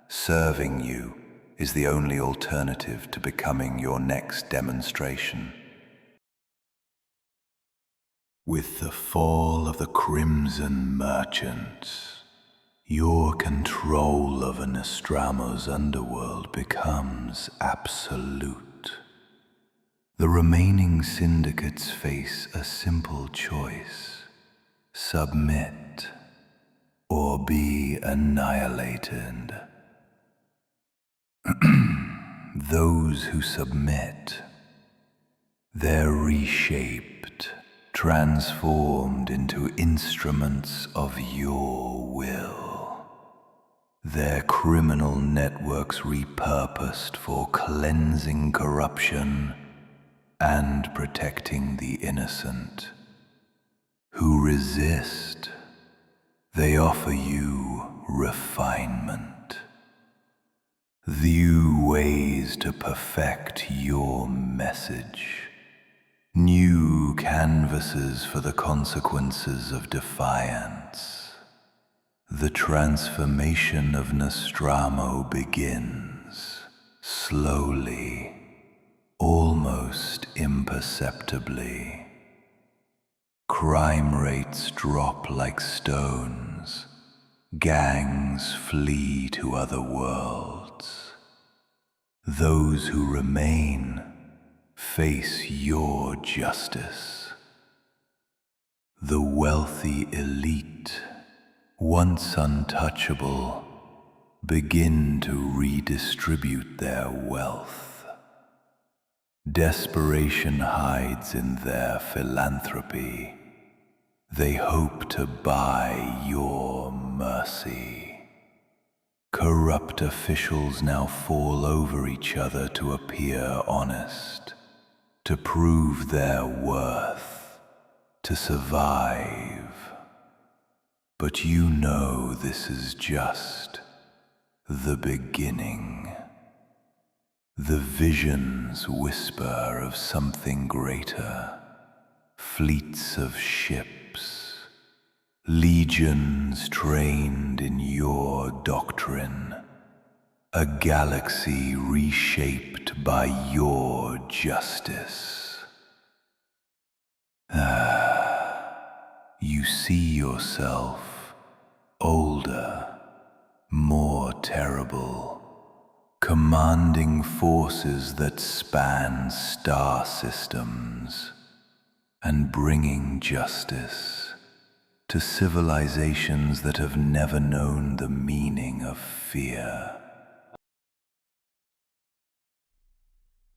serving you is the only alternative to becoming your next demonstration. With the fall of the Crimson Merchants, your control over Nostramo's underworld becomes absolute. The remaining syndicates face a simple choice: submit or be annihilated. Those who submit, they're reshaped, transformed into instruments of your will. Their criminal networks repurposed for cleansing corruption and protecting the innocent. Who resist, they offer you refinement, new ways to perfect your message, new canvases for the consequences of defiance. The transformation of Nostramo begins, slowly, almost imperceptibly. Crime rates drop like stones. Gangs flee to other worlds. Those who remain face your justice. The wealthy elite, once untouchable, begin to redistribute their wealth. Desperation hides in their philanthropy. They hope to buy your mercy. Corrupt officials now fall over each other to appear honest, to prove their worth, to survive. But you know this is just the beginning. The visions whisper of something greater, fleets of ships, legions trained in your doctrine, a galaxy reshaped by your justice. You see yourself older, more terrible, commanding forces that span star systems and bringing justice to civilizations that have never known the meaning of fear.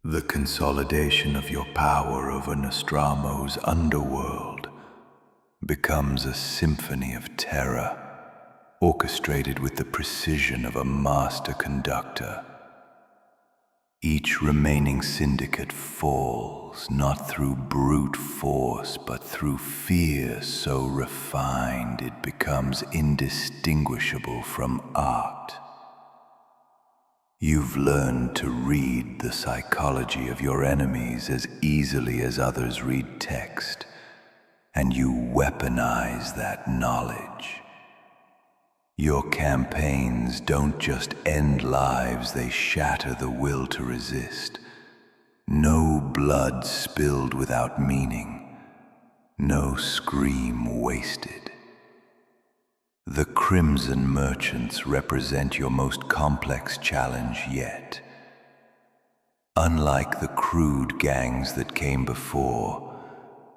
The consolidation of your power over Nostramo's underworld becomes a symphony of terror, orchestrated with the precision of a master conductor. Each remaining syndicate falls, not through brute force, but through fear so refined it becomes indistinguishable from art. You've learned to read the psychology of your enemies as easily as others read text, and you weaponize that knowledge. Your campaigns don't just end lives, they shatter the will to resist. No blood spilled without meaning, no scream wasted. The Crimson Merchants represent your most complex challenge yet. Unlike the crude gangs that came before,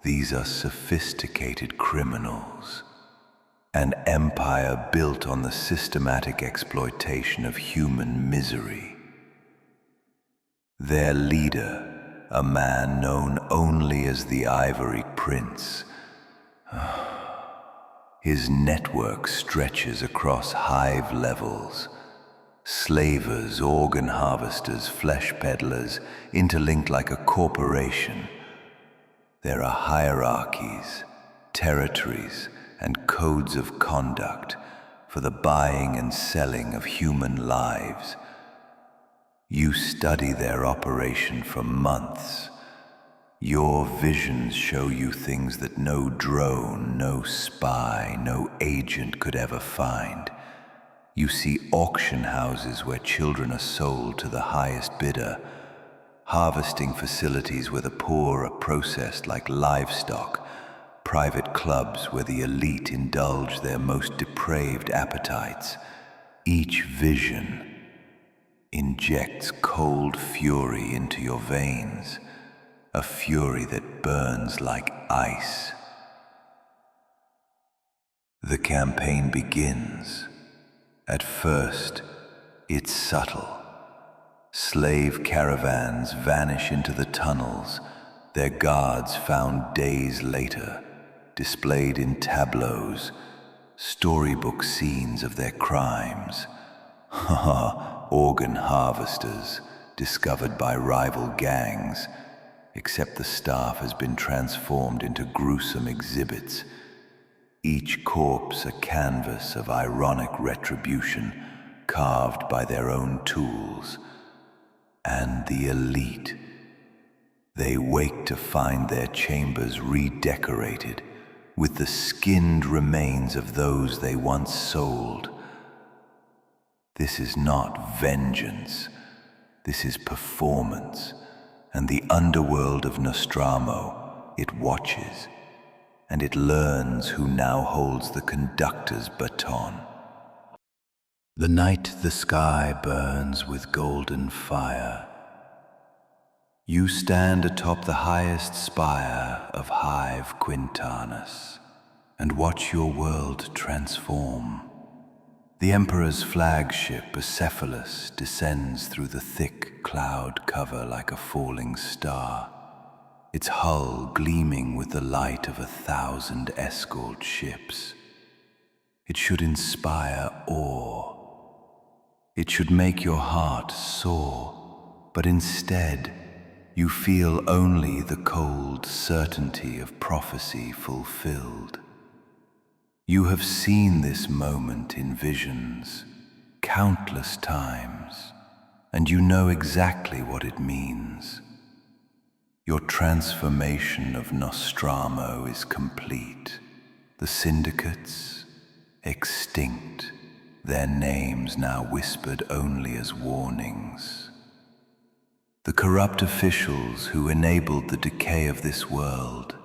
these are sophisticated criminals. An empire built on the systematic exploitation of human misery. Their leader, a man known only as the Ivory Prince, his network stretches across hive levels. Slavers, organ harvesters, flesh peddlers, interlinked like a corporation. There are hierarchies, territories, and codes of conduct for the buying and selling of human lives. You study their operation for months, Your visions show you things that no drone, no spy, no agent could ever find. You see auction houses where children are sold to the highest bidder, harvesting facilities where the poor are processed like livestock, private clubs where the elite indulge their most depraved appetites. Each vision injects cold fury into your veins, a fury that burns like ice. The campaign begins. At first, it's subtle. Slave caravans vanish into the tunnels, their guards found days later, displayed in tableaus, storybook scenes of their crimes. Organ harvesters, discovered by rival gangs, except the staff has been transformed into gruesome exhibits, each corpse a canvas of ironic retribution carved by their own tools. And the elite, they wake to find their chambers redecorated with the skinned remains of those they once sold. This is not vengeance, this is performance, and the underworld of Nostramo, it watches, and it learns who now holds the conductor's baton. The night the sky burns with golden fire. You stand atop the highest spire of Hive Quintanus and watch your world transform. The Emperor's flagship, Acephalus, descends through the thick cloud cover like a falling star, its hull gleaming with the light of 1,000 escort ships. It should inspire awe. It should make your heart soar, but instead, you feel only the cold certainty of prophecy fulfilled. You have seen this moment in visions countless times, and you know exactly what it means. Your transformation of Nostramo is complete. The syndicates, extinct, their names now whispered only as warnings. The corrupt officials who enabled the decay of this world,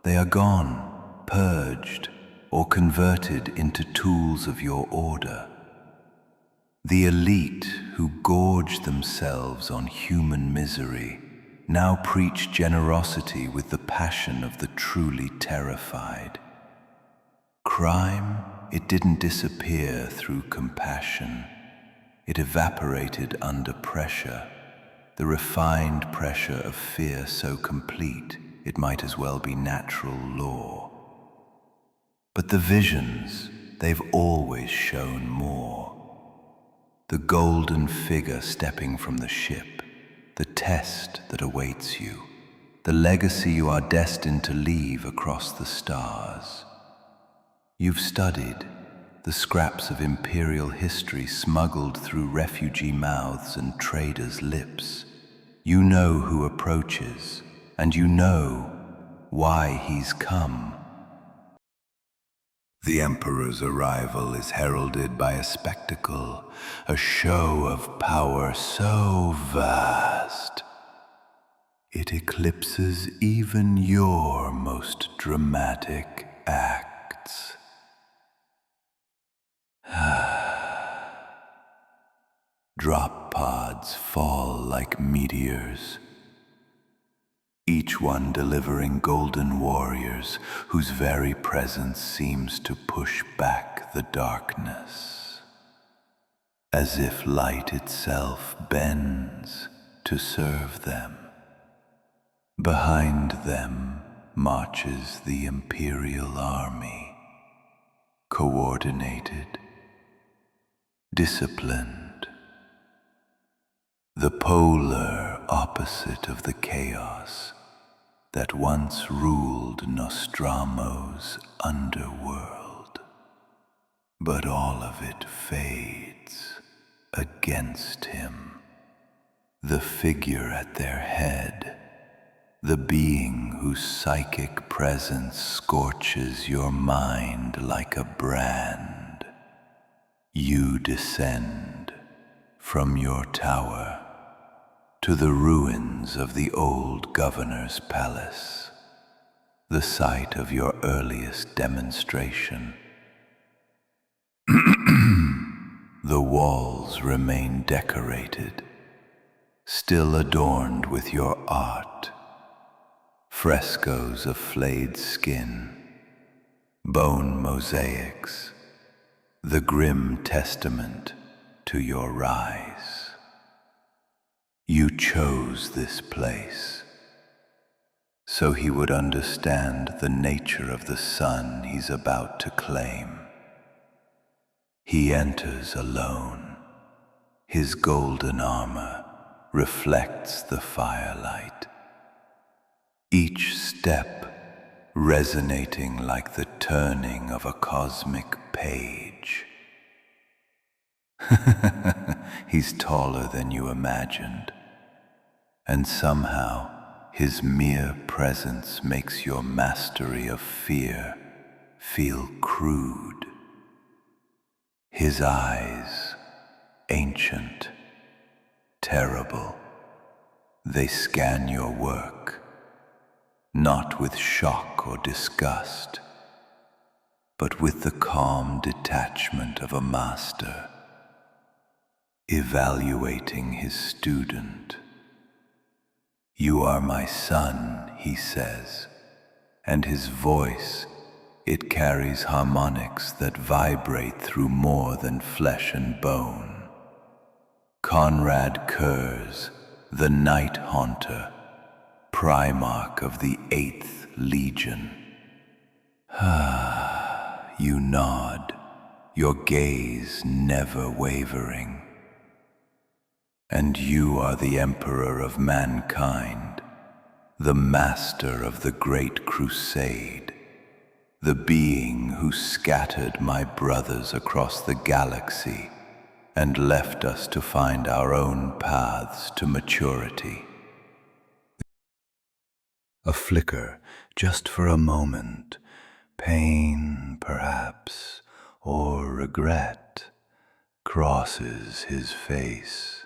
they are gone, purged, or converted into tools of your order. The elite who gorge themselves on human misery now preach generosity with the passion of the truly terrified. Crime, it didn't disappear through compassion. It evaporated under pressure, the refined pressure of fear so complete it might as well be natural law. But the visions, they've always shown more. The golden figure stepping from the ship, the test that awaits you, the legacy you are destined to leave across the stars. You've studied the scraps of imperial history smuggled through refugee mouths and traders' lips. You know who approaches, and you know why he's come. The Emperor's arrival is heralded by a spectacle, a show of power so vast, it eclipses even your most dramatic acts. Drop pods fall like meteors, each one delivering golden warriors whose very presence seems to push back the darkness, as if light itself bends to serve them. Behind them marches the Imperial Army, coordinated, disciplined, the polar opposite of the chaos that once ruled Nostramo's underworld. But all of it fades against him. The figure at their head, the being whose psychic presence scorches your mind like a brand. You descend from your tower to the ruins of the old governor's palace, the site of your earliest demonstration. The walls remain decorated, still adorned with your art, frescoes of flayed skin, bone mosaics, the grim testament to your rise. You chose this place so he would understand the nature of the son he's about to claim. He enters alone. His golden armor reflects the firelight, each step resonating like the turning of a cosmic page. He's taller than you imagined, and somehow his mere presence makes your mastery of fear feel crude. His eyes, ancient, terrible, they scan your work, not with shock or disgust, but with the calm detachment of a master evaluating his student. You are my son, he says, and his voice, it carries harmonics that vibrate through more than flesh and bone. Konrad Curze, the Night Haunter, Primarch of the VIIIth Legion. You nod, your gaze never wavering. And you are the Emperor of mankind, the master of the Great Crusade, the being who scattered my brothers across the galaxy and left us to find our own paths to maturity. A flicker, just for a moment, pain perhaps, or regret, crosses his face.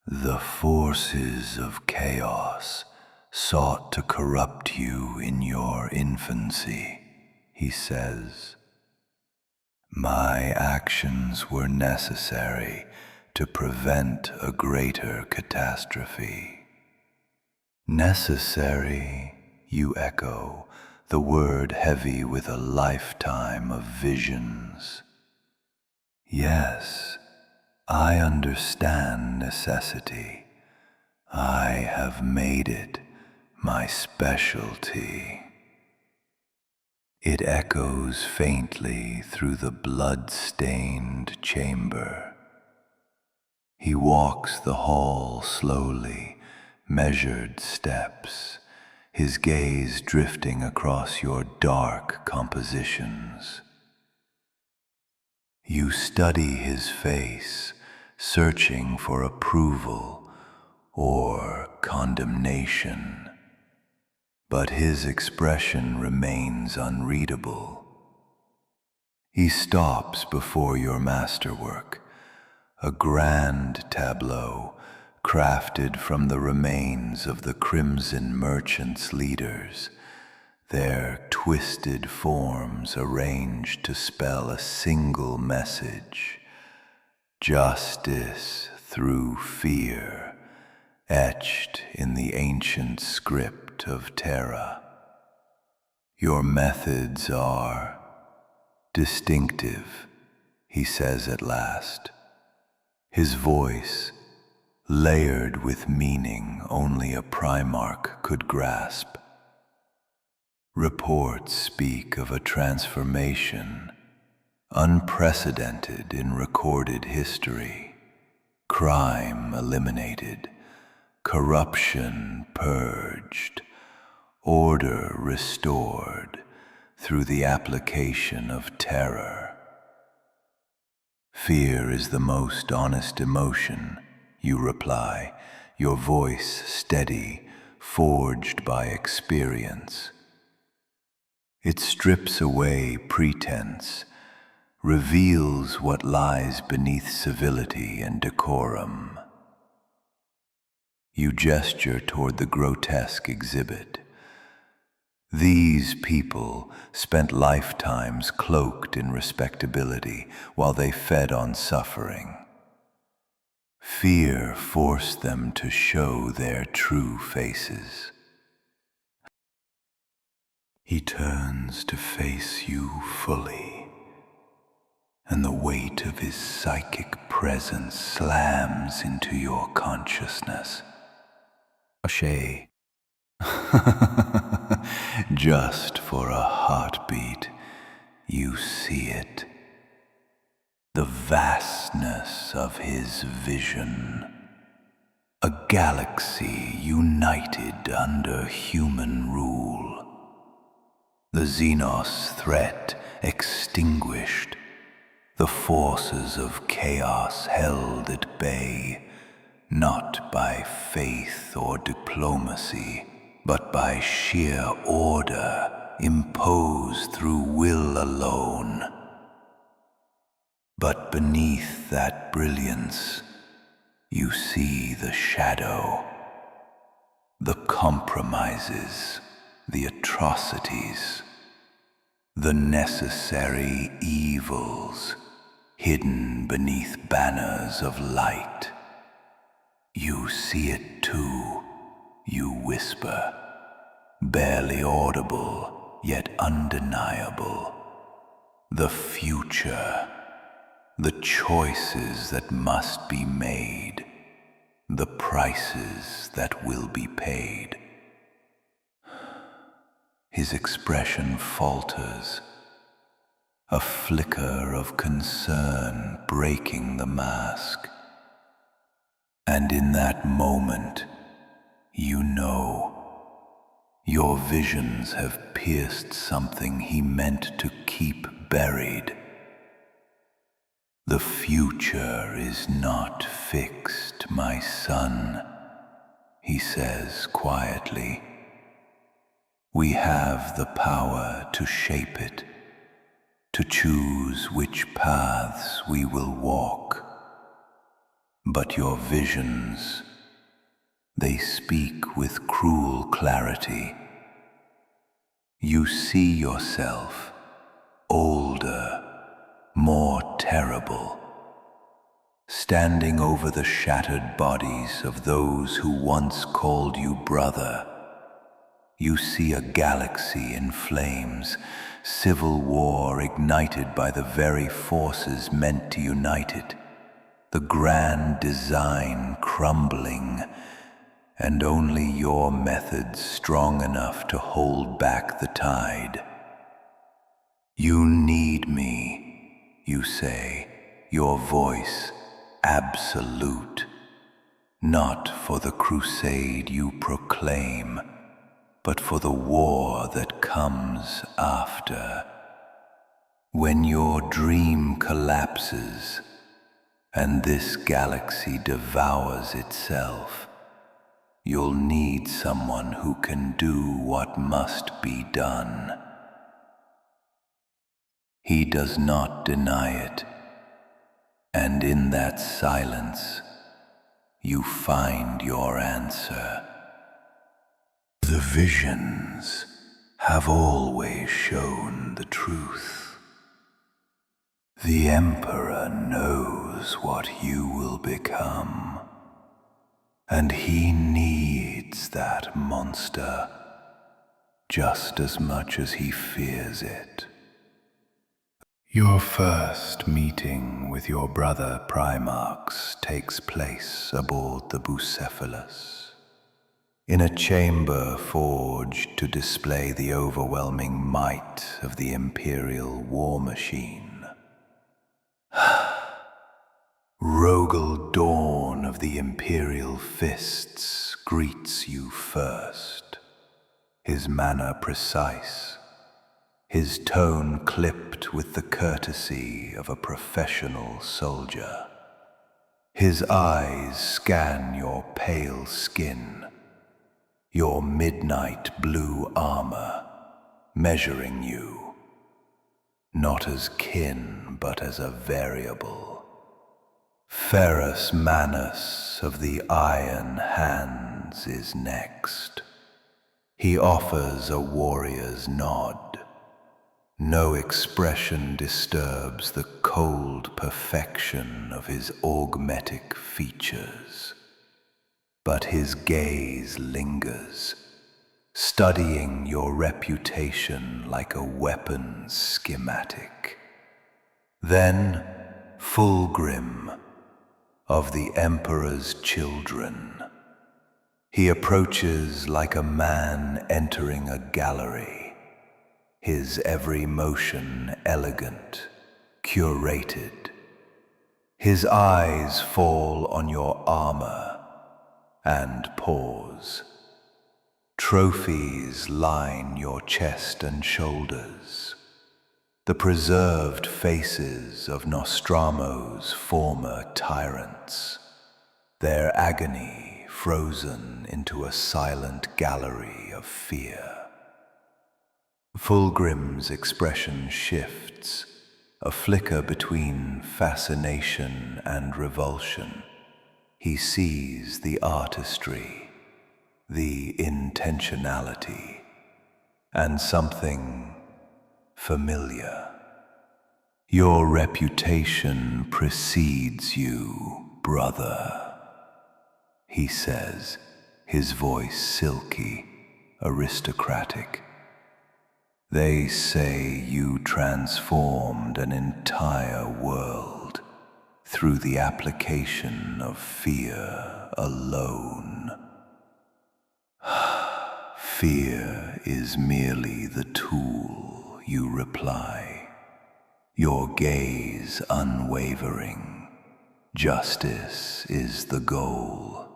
The forces of chaos sought to corrupt you in your infancy, he says. My actions were necessary to prevent a greater catastrophe. Necessary, you echo, the word heavy with a lifetime of visions. Yes, I understand necessity. I have made it my specialty. It echoes faintly through the blood-stained chamber. He walks the hall slowly, measured steps, his gaze drifting across your dark compositions. You study his face, searching for approval or condemnation, but his expression remains unreadable. He stops before your masterwork, a grand tableau crafted from the remains of the Crimson Merchants' leaders, their twisted forms arranged to spell a single message: justice through fear, etched in the ancient script of Terra. Your methods are distinctive, he says at last, his voice layered with meaning only a Primarch could grasp. Reports speak of a transformation unprecedented in recorded history, crime eliminated, corruption purged, order restored through the application of terror. Fear is the most honest emotion, you reply, your voice steady, forged by experience. It strips away pretense, reveals what lies beneath civility and decorum. You gesture toward the grotesque exhibit. These people spent lifetimes cloaked in respectability while they fed on suffering. Fear forced them to show their true faces. He turns to face you fully, and the weight of his psychic presence slams into your consciousness. Ashay. Just for a heartbeat, you see it. The vastness of his vision. A galaxy united under human rule. The Xenos threat extinguished. The forces of chaos held at bay, not by faith or diplomacy, but by sheer order imposed through will alone. But beneath that brilliance, you see the shadow, the compromises, the atrocities, the necessary evils hidden beneath banners of light. You see it too, you whisper, barely audible, yet undeniable. The future, the choices that must be made, the prices that will be paid. His expression falters, a flicker of concern breaking the mask. And in that moment, you know, your visions have pierced something he meant to keep buried. The future is not fixed, my son, he says quietly. We have the power to shape it, to choose which paths we will walk. But your visions, they speak with cruel clarity. You see yourself older, more terrible, standing over the shattered bodies of those who once called you brother. You see a galaxy in flames, civil war ignited by the very forces meant to unite it, the grand design crumbling, and only your methods strong enough to hold back the tide. You need me, you say, your voice absolute, not for the crusade you proclaim, but for the war that comes after. When your dream collapses and this galaxy devours itself, you'll need someone who can do what must be done. He does not deny it, and in that silence, you find your answer. The visions have always shown the truth. The Emperor knows what you will become, and he needs that monster just as much as he fears it. Your first meeting with your brother Primarch takes place aboard the Bucephalus, in a chamber forged to display the overwhelming might of the Imperial war machine. Rogel Dawn of the Imperial Fists greets you first, his manner precise, his tone clipped with the courtesy of a professional soldier. His eyes scan your pale skin, your midnight blue armor, measuring you, not as kin, but as a variable. Ferrus Manus of the Iron Hands is next. He offers a warrior's nod. No expression disturbs the cold perfection of his augmetic features, but his gaze lingers, studying your reputation like a weapon's schematic. Then Fulgrim of the Emperor's Children. He approaches like a man entering a gallery, his every motion elegant, curated. His eyes fall on your armor and pause. Trophies line your chest and shoulders, the preserved faces of Nostramo's former tyrants, their agony frozen into a silent gallery of fear. Fulgrim's expression shifts, a flicker between fascination and revulsion. He sees the artistry, the intentionality, and something familiar. Your reputation precedes you, brother, he says, his voice silky, aristocratic. They say you transformed an entire world through the application of fear alone. Fear is merely the tool, you reply, your gaze unwavering. Justice is the goal.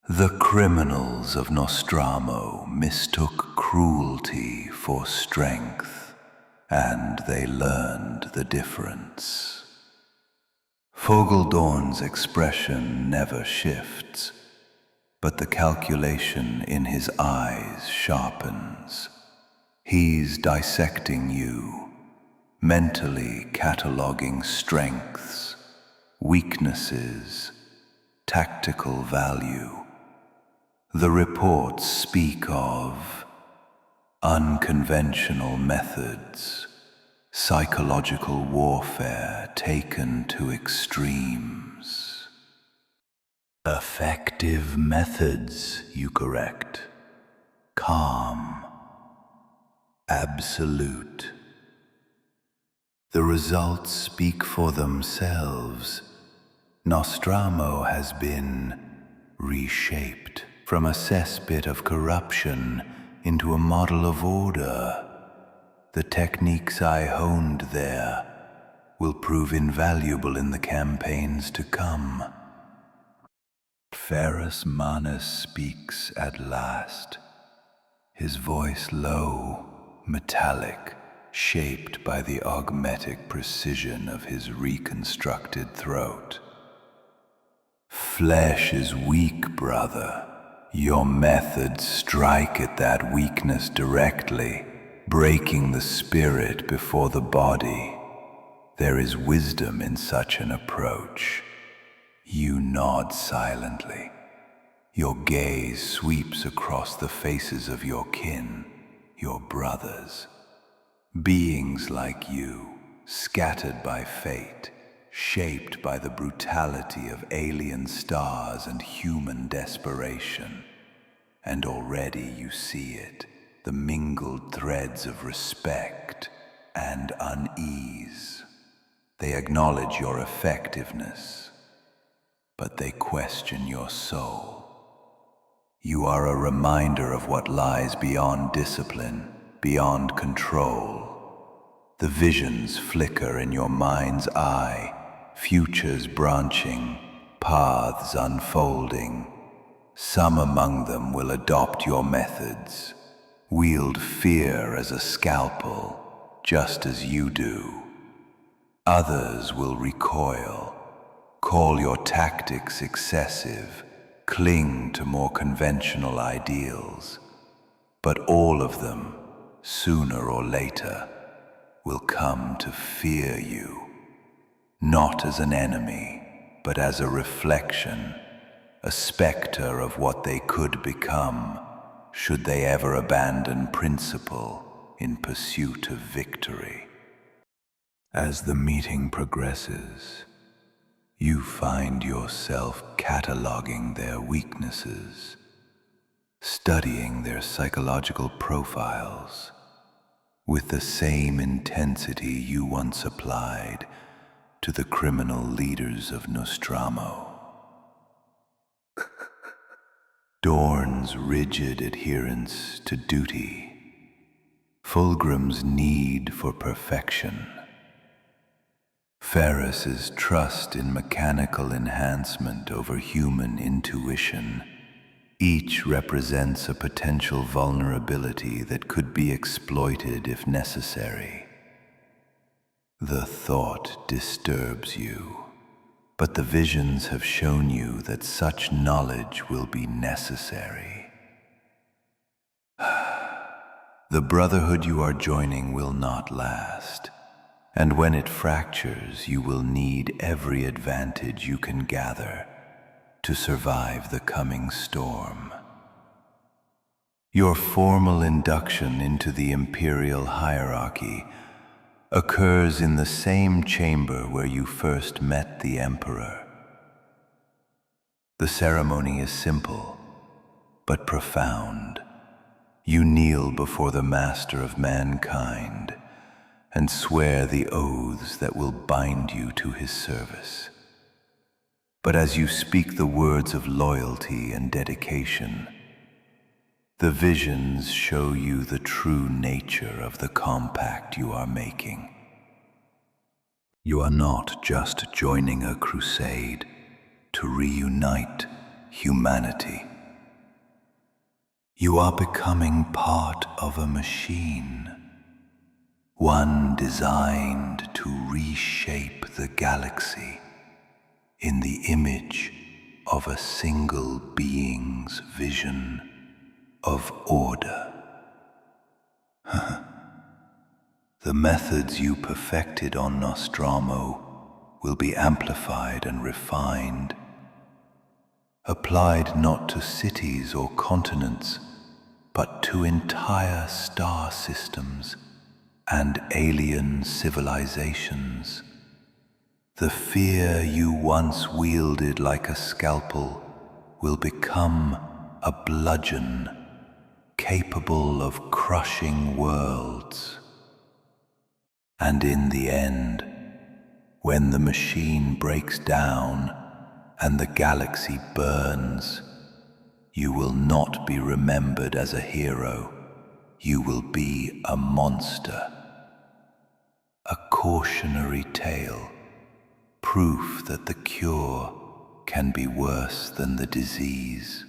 The criminals of Nostramo mistook cruelty for strength, and they learned the difference. Fogeldorn's expression never shifts, but the calculation in his eyes sharpens. He's dissecting you, mentally cataloging strengths, weaknesses, tactical value. The reports speak of unconventional methods, psychological warfare taken to extremes. Effective methods, you correct. Calm. Absolute. The results speak for themselves. Nostramo has been reshaped from a cesspit of corruption into a model of order. The techniques I honed there will prove invaluable in the campaigns to come. Ferrus Manus speaks at last, his voice low, metallic, shaped by the augmetic precision of his reconstructed throat. Flesh is weak, brother. Your methods strike at that weakness directly, breaking the spirit before the body. There is wisdom in such an approach. You nod silently. Your gaze sweeps across the faces of your kin, your brothers. Beings like you, scattered by fate, shaped by the brutality of alien stars and human desperation. And already you see it, the mingled threads of respect and unease. They acknowledge your effectiveness, but they question your soul. You are a reminder of what lies beyond discipline, beyond control. The visions flicker in your mind's eye, futures branching, paths unfolding. Some among them will adopt your methods, wield fear as a scalpel, just as you do. Others will recoil, call your tactics excessive, cling to more conventional ideals, but all of them, sooner or later, will come to fear you, not as an enemy, but as a reflection, a specter of what they could become should they ever abandon principle in pursuit of victory. As the meeting progresses, you find yourself cataloging their weaknesses, studying their psychological profiles with the same intensity you once applied to the criminal leaders of Nostramo. Dorn's rigid adherence to duty, Fulgrim's need for perfection, Ferris's trust in mechanical enhancement over human intuition, each represents a potential vulnerability that could be exploited if necessary. The thought disturbs you, but the visions have shown you that such knowledge will be necessary. The brotherhood you are joining will not last, and when it fractures, you will need every advantage you can gather to survive the coming storm. Your formal induction into the imperial hierarchy occurs in the same chamber where you first met the Emperor. The ceremony is simple, but profound. You kneel before the Master of Mankind and swear the oaths that will bind you to his service. But as you speak the words of loyalty and dedication, the visions show you the true nature of the compact you are making. You are not just joining a crusade to reunite humanity. You are becoming part of a machine, one designed to reshape the galaxy in the image of a single being's vision of order. The methods you perfected on Nostramo will be amplified and refined, applied not to cities or continents, but to entire star systems and alien civilizations. The fear you once wielded like a scalpel will become a bludgeon capable of crushing worlds. And in the end, when the machine breaks down and the galaxy burns, you will not be remembered as a hero. You will be a monster. A cautionary tale, proof that the cure can be worse than the disease.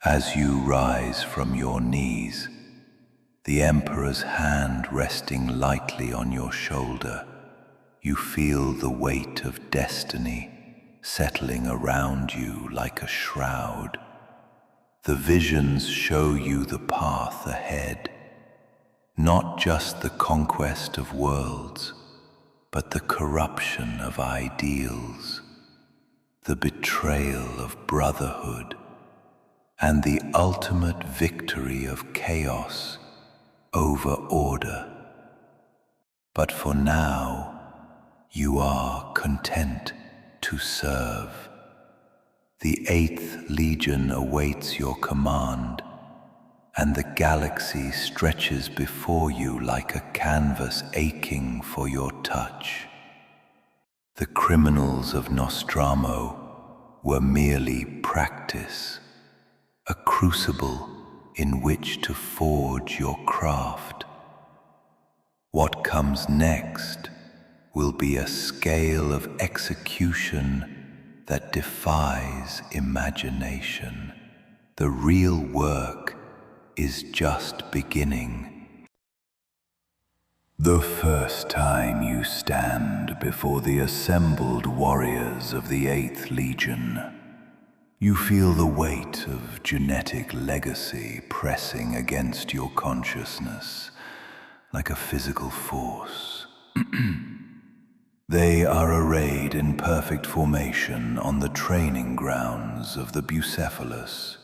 As you rise from your knees, the Emperor's hand resting lightly on your shoulder, you feel the weight of destiny settling around you like a shroud. The visions show you the path ahead, not just the conquest of worlds, but the corruption of ideals, the betrayal of brotherhood, and the ultimate victory of chaos over order. But for now, you are content to serve. The VIIIth Legion awaits your command, and the galaxy stretches before you like a canvas aching for your touch. The criminals of Nostramo were merely practice, a crucible in which to forge your craft. What comes next will be a scale of execution that defies imagination. The real work is just beginning. The first time you stand before the assembled warriors of the 8th Legion, you feel the weight of genetic legacy pressing against your consciousness like a physical force. They are arrayed in perfect formation on the training grounds of the Bucephalus,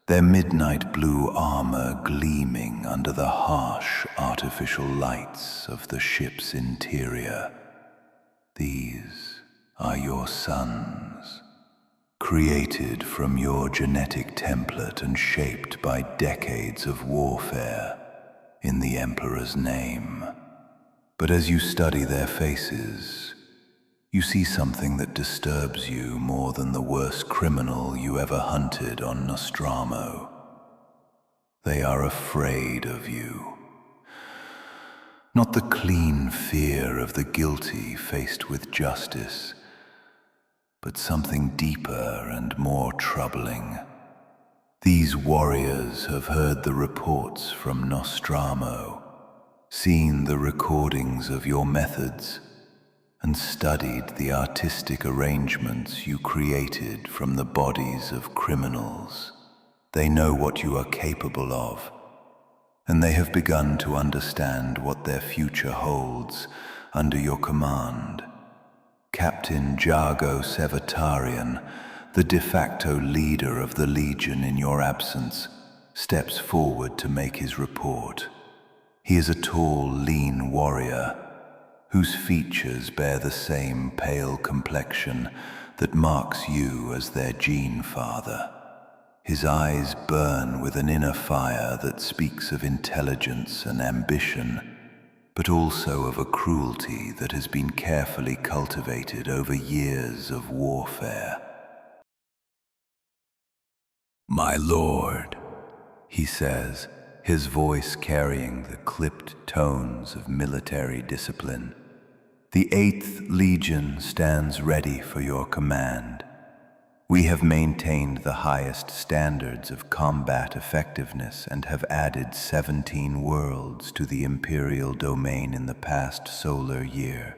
their midnight blue armor gleaming under the harsh artificial lights of the ship's interior. These are your sons, created from your genetic template and shaped by decades of warfare in the Emperor's name. But as you study their faces, you see something that disturbs you more than the worst criminal you ever hunted on Nostramo. They are afraid of you. Not the clean fear of the guilty faced with justice, but something deeper and more troubling. These warriors have heard the reports from Nostramo, seen the recordings of your methods, and studied the artistic arrangements you created from the bodies of criminals. They know what you are capable of, and they have begun to understand what their future holds under your command. Captain Jargo Sevatarian, the de facto leader of the Legion in your absence, steps forward to make his report. He is a tall, lean warrior whose features bear the same pale complexion that marks you as their gene father. His eyes burn with an inner fire that speaks of intelligence and ambition, but also of a cruelty that has been carefully cultivated over years of warfare. "My lord," he says, his voice carrying the clipped tones of military discipline, "the 8th Legion stands ready for your command. We have maintained the highest standards of combat effectiveness and have added 17 worlds to the Imperial domain in the past solar year."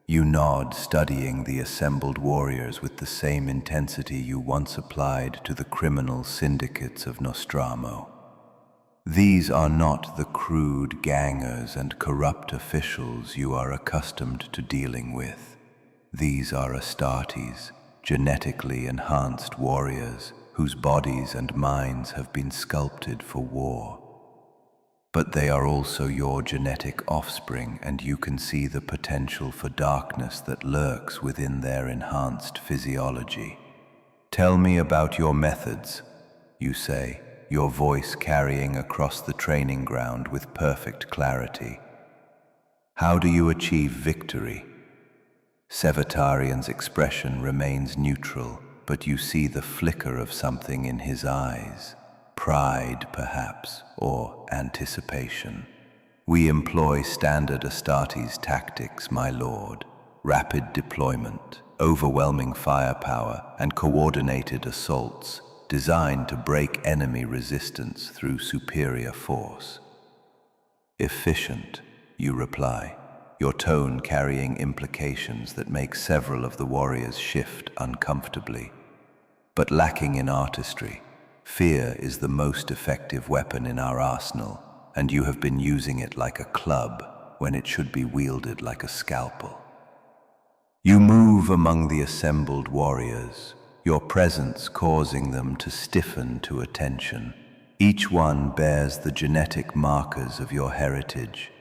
You nod, studying the assembled warriors with the same intensity you once applied to the criminal syndicates of Nostramo. These are not the crude gangers and corrupt officials you are accustomed to dealing with. These are Astartes, genetically enhanced warriors whose bodies and minds have been sculpted for war. But they are also your genetic offspring, and you can see the potential for darkness that lurks within their enhanced physiology. "Tell me about your methods," you say, your voice carrying across the training ground with perfect clarity. "How do you achieve victory?" Sevatarian's expression remains neutral, but you see the flicker of something in his eyes. Pride, perhaps, or anticipation. "We employ standard Astartes tactics, my lord. Rapid deployment, overwhelming firepower, and coordinated assaults designed to break enemy resistance through superior force." "Efficient," you reply, your tone carrying implications that make several of the warriors shift uncomfortably. "But lacking in artistry. Fear is the most effective weapon in our arsenal, and you have been using it like a club when it should be wielded like a scalpel." You move among the assembled warriors, your presence causing them to stiffen to attention. Each one bears the genetic markers of your heritage: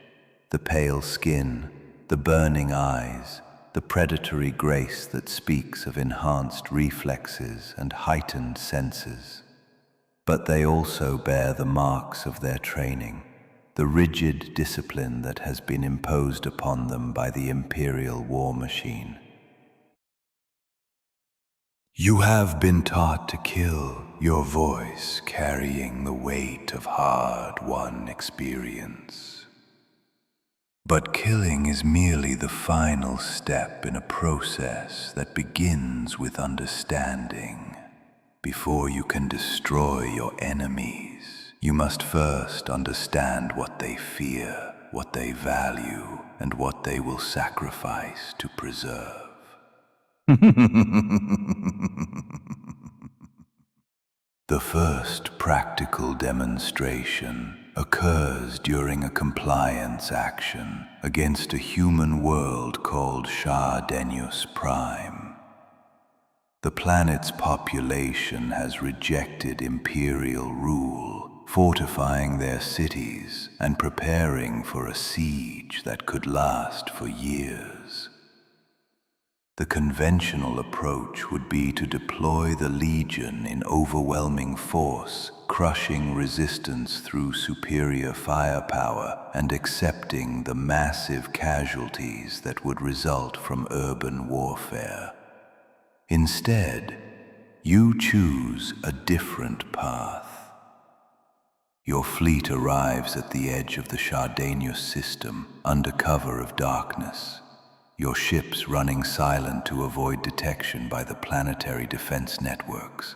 the pale skin, the burning eyes, the predatory grace that speaks of enhanced reflexes and heightened senses. But they also bear the marks of their training, the rigid discipline that has been imposed upon them by the imperial war machine. You have been taught to kill, your voice carrying the weight of hard-won experience. But killing is merely the final step in a process that begins with understanding. Before you can destroy your enemies, you must first understand what they fear, what they value, and what they will sacrifice to preserve. The first practical demonstration occurs during a compliance action against a human world called Shardenius Prime. The planet's population has rejected imperial rule, fortifying their cities and preparing for a siege that could last for years. The conventional approach would be to deploy the Legion in overwhelming force, crushing resistance through superior firepower and accepting the massive casualties that would result from urban warfare. Instead, you choose a different path. Your fleet arrives at the edge of the Shardenius system under cover of darkness, your ships running silent to avoid detection by the planetary defense networks.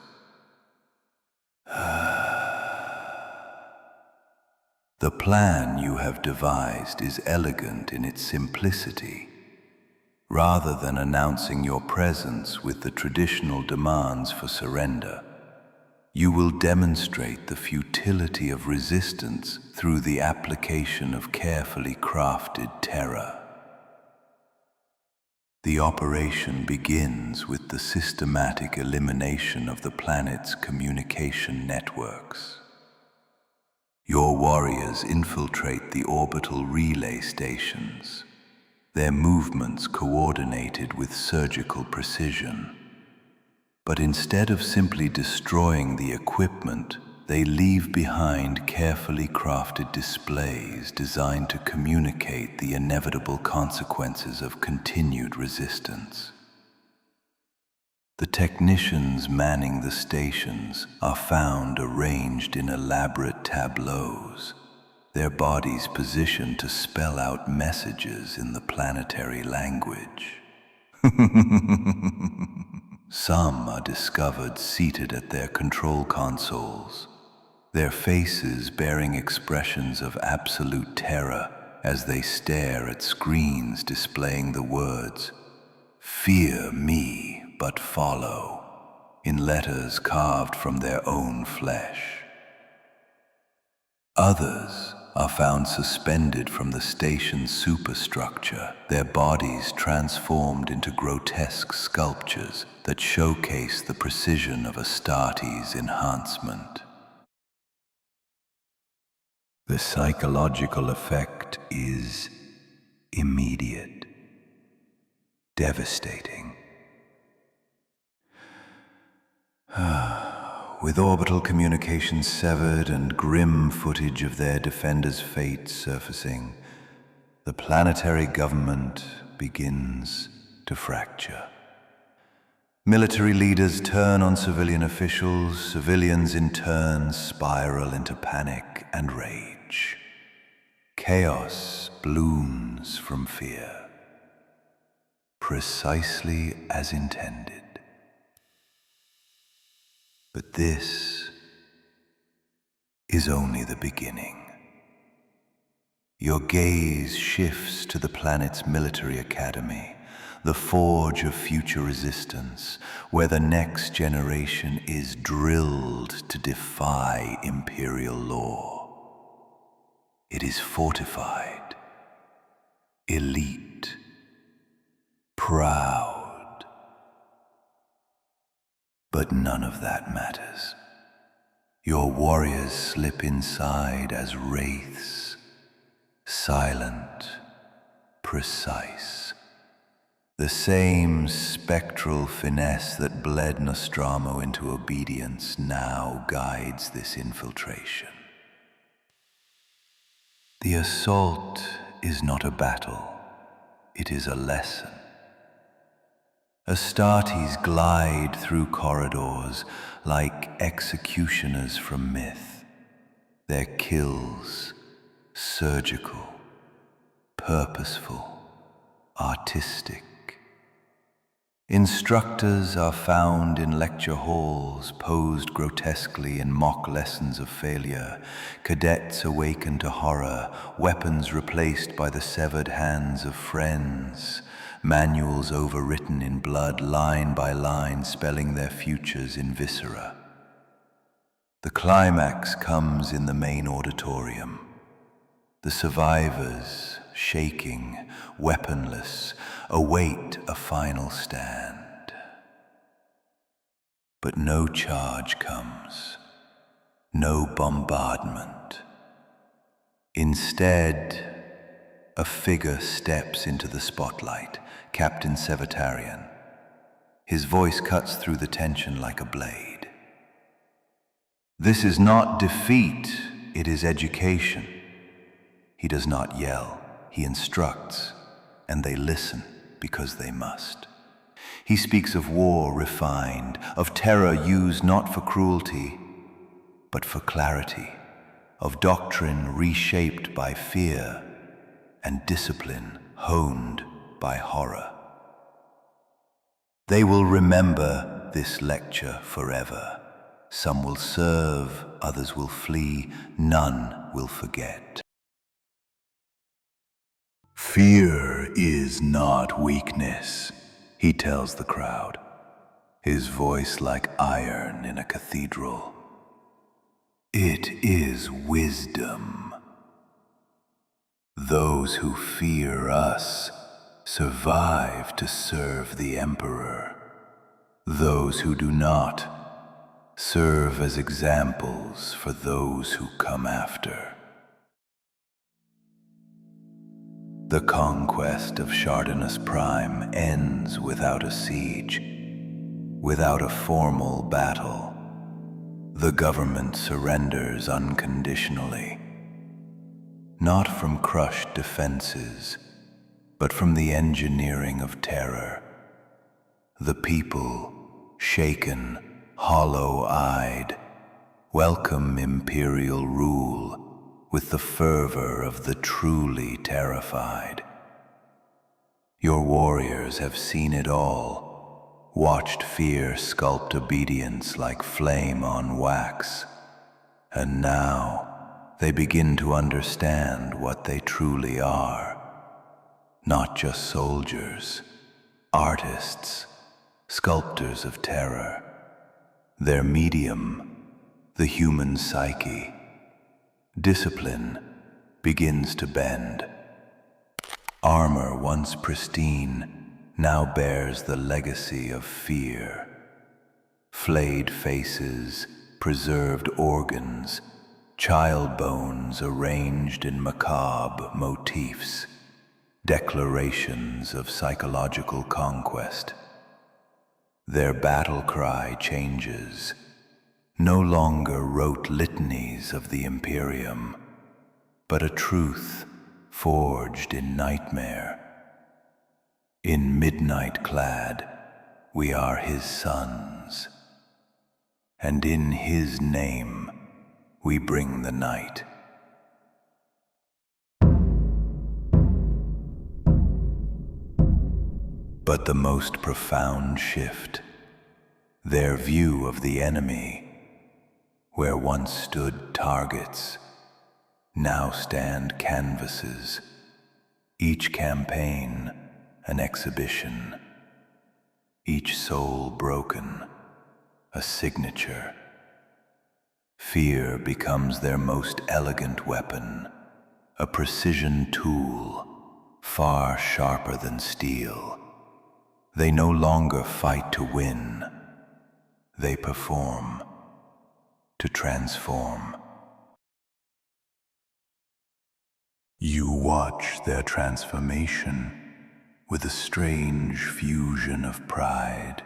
The plan you have devised is elegant in its simplicity. Rather than announcing your presence with the traditional demands for surrender, you will demonstrate the futility of resistance through the application of carefully crafted terror. The operation begins with the systematic elimination of the planet's communication networks. Your warriors infiltrate the orbital relay stations, their movements coordinated with surgical precision. But instead of simply destroying the equipment, they leave behind carefully crafted displays designed to communicate the inevitable consequences of continued resistance. The technicians manning the stations are found arranged in elaborate tableaus, their bodies positioned to spell out messages in the planetary language. Some are discovered seated at their control consoles, their faces bearing expressions of absolute terror as they stare at screens displaying the words, "Fear me, but follow," in letters carved from their own flesh. Others are found suspended from the station's superstructure, their bodies transformed into grotesque sculptures that showcase the precision of Astartes' enhancement. The psychological effect is immediate, devastating. With orbital communications severed and grim footage of their defenders' fate surfacing, the planetary government begins to fracture. Military leaders turn on civilian officials, civilians in turn spiral into panic and rage. Chaos blooms from fear, precisely as intended. But this is only the beginning. Your gaze shifts to the planet's military academy, the forge of future resistance, where the next generation is drilled to defy imperial law. It is fortified, elite, proud. But none of that matters. Your warriors slip inside as wraiths, silent, precise. The same spectral finesse that bled Nostramo into obedience now guides this infiltration. The assault is not a battle, it is a lesson. Astartes glide through corridors like executioners from myth, their kills surgical, purposeful, artistic. Instructors are found in lecture halls, posed grotesquely in mock lessons of failure. Cadets awaken to horror, weapons replaced by the severed hands of friends. Manuals overwritten in blood, line by line, spelling their futures in viscera. The climax comes in the main auditorium. The survivors, shaking, weaponless, await a final stand. But no charge comes, no bombardment. Instead, a figure steps into the spotlight, Captain Sevatarian. His voice cuts through the tension like a blade. This is not defeat, it is education. He does not yell, he instructs, and they listen because they must. He speaks of war refined, of terror used not for cruelty, but for clarity, of doctrine reshaped by fear, and discipline honed by horror. They will remember this lecture forever. Some will serve, others will flee, none will forget. Fear is not weakness, he tells the crowd, his voice like iron in a cathedral. It is wisdom. Those who fear us survive to serve the Emperor. Those who do not serve as examples for those who come after. The conquest of Chardinus Prime ends without a siege, without a formal battle. The government surrenders unconditionally, not from crushed defenses, but from the engineering of terror. The people, shaken, hollow-eyed, welcome imperial rule with the fervor of the truly terrified. Your warriors have seen it all, watched fear sculpt obedience like flame on wax, and now they begin to understand what they truly are. Not just soldiers, artists, sculptors of terror. Their medium, the human psyche. Discipline begins to bend. Armor once pristine now bears the legacy of fear. Flayed faces, preserved organs, child bones arranged in macabre motifs, declarations of psychological conquest. Their battle cry changes. No longer rote litanies of the Imperium, but a truth forged in nightmare. In midnight clad, we are his sons, and in his name we bring the night. But the most profound shift, their view of the enemy, where once stood targets, now stand canvases, each campaign an exhibition, each soul broken, a signature. Fear becomes their most elegant weapon, a precision tool, far sharper than steel. They no longer fight to win, they perform to transform. You watch their transformation with a strange fusion of pride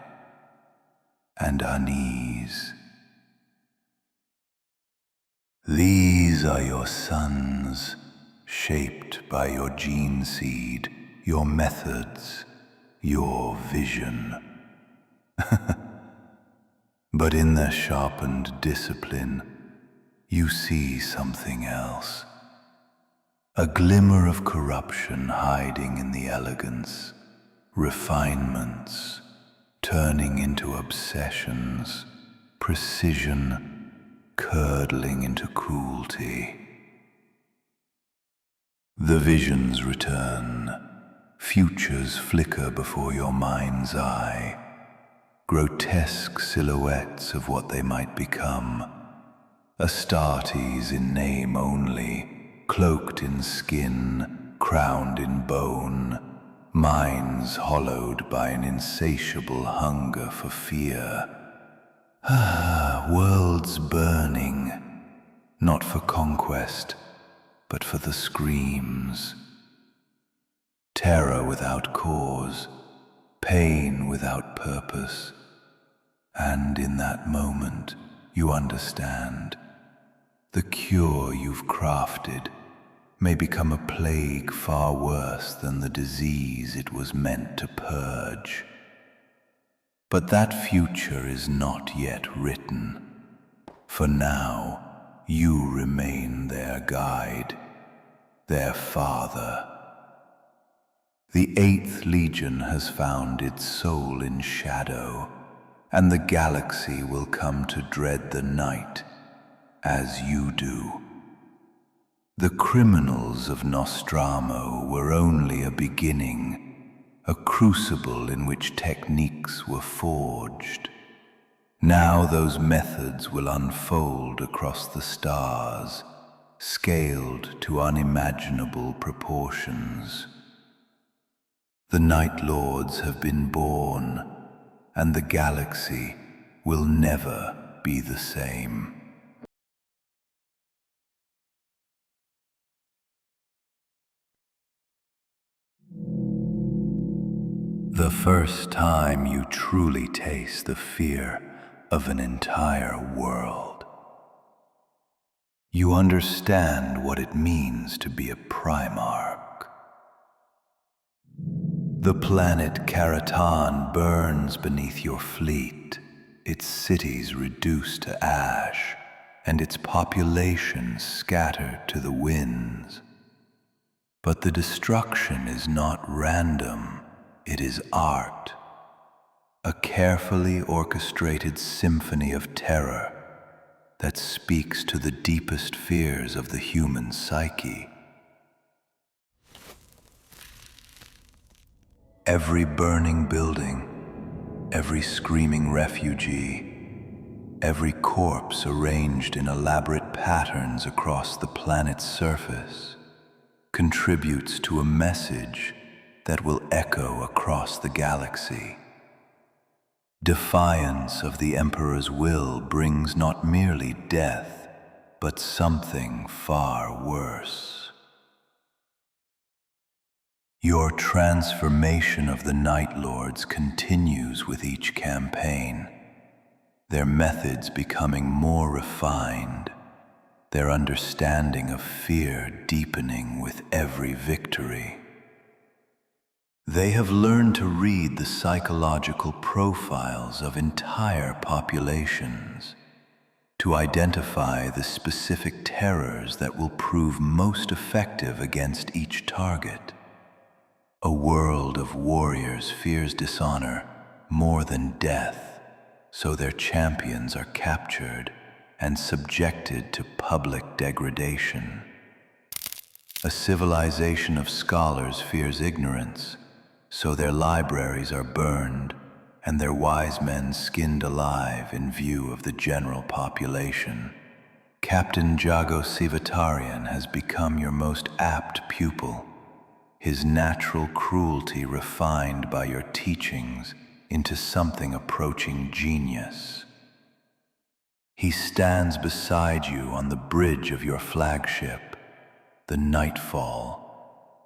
and unease. These are your sons, shaped by your gene seed, your methods, your vision. But in their sharpened discipline, you see something else. A glimmer of corruption hiding in the elegance, refinements, turning into obsessions, precision curdling into cruelty. The visions return, futures flicker before your mind's eye, grotesque silhouettes of what they might become, Astartes in name only, cloaked in skin, crowned in bone, minds hollowed by an insatiable hunger for fear. Worlds burning, not for conquest, but for the screams. Terror without cause, pain without purpose, and in that moment you understand. The cure you've crafted may become a plague far worse than the disease it was meant to purge. But that future is not yet written. For now, you remain their guide, their father. The VIIIth Legion has found its soul in shadow, and the galaxy will come to dread the night, as you do. The criminals of Nostramo were only a beginning, a crucible in which techniques were forged. Now those methods will unfold across the stars, scaled to unimaginable proportions. The Night Lords have been born, and the galaxy will never be the same. The first time you truly taste the fear of an entire world, you understand what it means to be a Primarch. The planet Karatan burns beneath your fleet, its cities reduced to ash, and its population scattered to the winds. But the destruction is not random. It is art, a carefully orchestrated symphony of terror that speaks to the deepest fears of the human psyche. Every burning building, every screaming refugee, every corpse arranged in elaborate patterns across the planet's surface contributes to a message that will echo across the galaxy. Defiance of the Emperor's will brings not merely death, but something far worse. Your transformation of the Night Lords continues with each campaign, their methods becoming more refined, their understanding of fear deepening with every victory. They have learned to read the psychological profiles of entire populations, to identify the specific terrors that will prove most effective against each target. A world of warriors fears dishonor more than death, so their champions are captured and subjected to public degradation. A civilization of scholars fears ignorance, so their libraries are burned and their wise men skinned alive in view of the general population. Captain Jago Sivatarian has become your most apt pupil, his natural cruelty refined by your teachings into something approaching genius. He stands beside you on the bridge of your flagship, the Nightfall,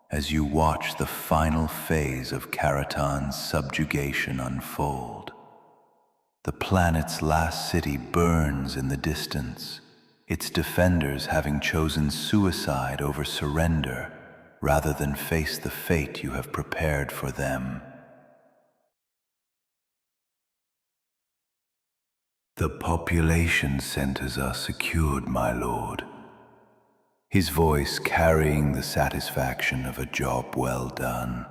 as you watch the final phase of Karatan's subjugation unfold. The planet's last city burns in the distance, its defenders having chosen suicide over surrender rather than face the fate you have prepared for them. The population centers are secured, my lord, his voice carrying the satisfaction of a job well done.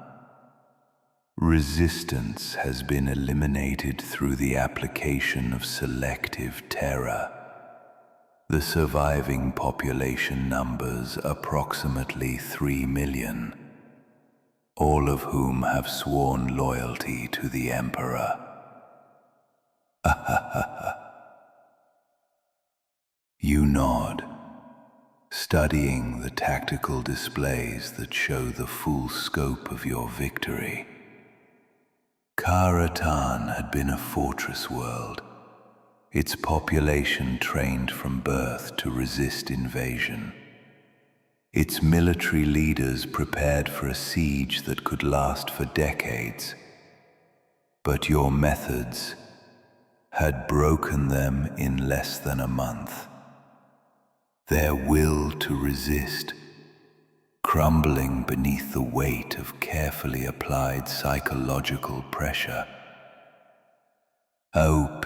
Resistance has been eliminated through the application of selective terror. The surviving population numbers approximately 3 million, all of whom have sworn loyalty to the Emperor. You nod, studying the tactical displays that show the full scope of your victory. Karatan had been a fortress world, its population trained from birth to resist invasion. Its military leaders prepared for a siege that could last for decades. But your methods had broken them in less than a month. Their will to resist, crumbling beneath the weight of carefully applied psychological pressure. OP,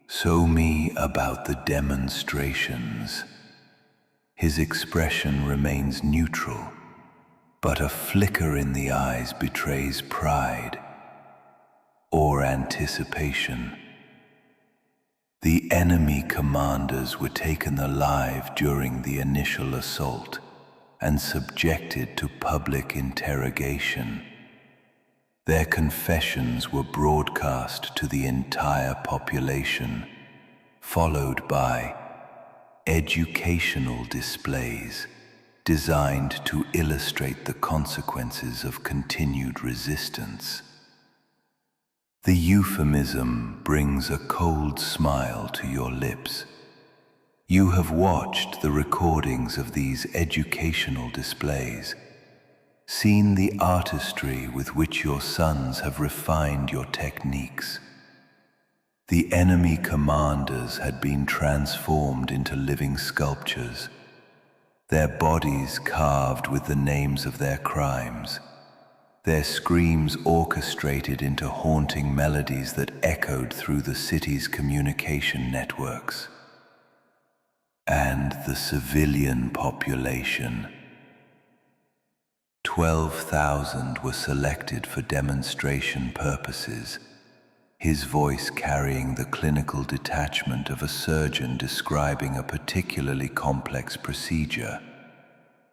show me about the demonstrations. His expression remains neutral, but a flicker in the eyes betrays pride or anticipation. The enemy commanders were taken alive during the initial assault and subjected to public interrogation. Their confessions were broadcast to the entire population, followed by educational displays designed to illustrate the consequences of continued resistance. The euphemism brings a cold smile to your lips. You have watched the recordings of these educational displays, seen the artistry with which your sons have refined your techniques. The enemy commanders had been transformed into living sculptures, their bodies carved with the names of their crimes, their screams orchestrated into haunting melodies that echoed through the city's communication networks. And the civilian population. 12,000 were selected for demonstration purposes, his voice carrying the clinical detachment of a surgeon describing a particularly complex procedure.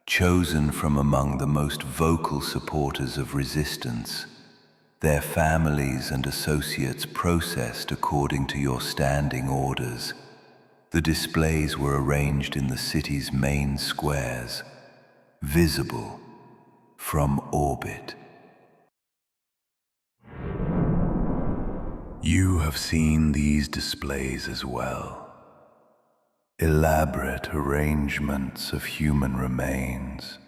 Chosen from among the most vocal supporters of resistance, their families and associates processed according to your standing orders. The displays were arranged in the city's main squares, visible from orbit. You have seen these displays as well. Elaborate arrangements of human remains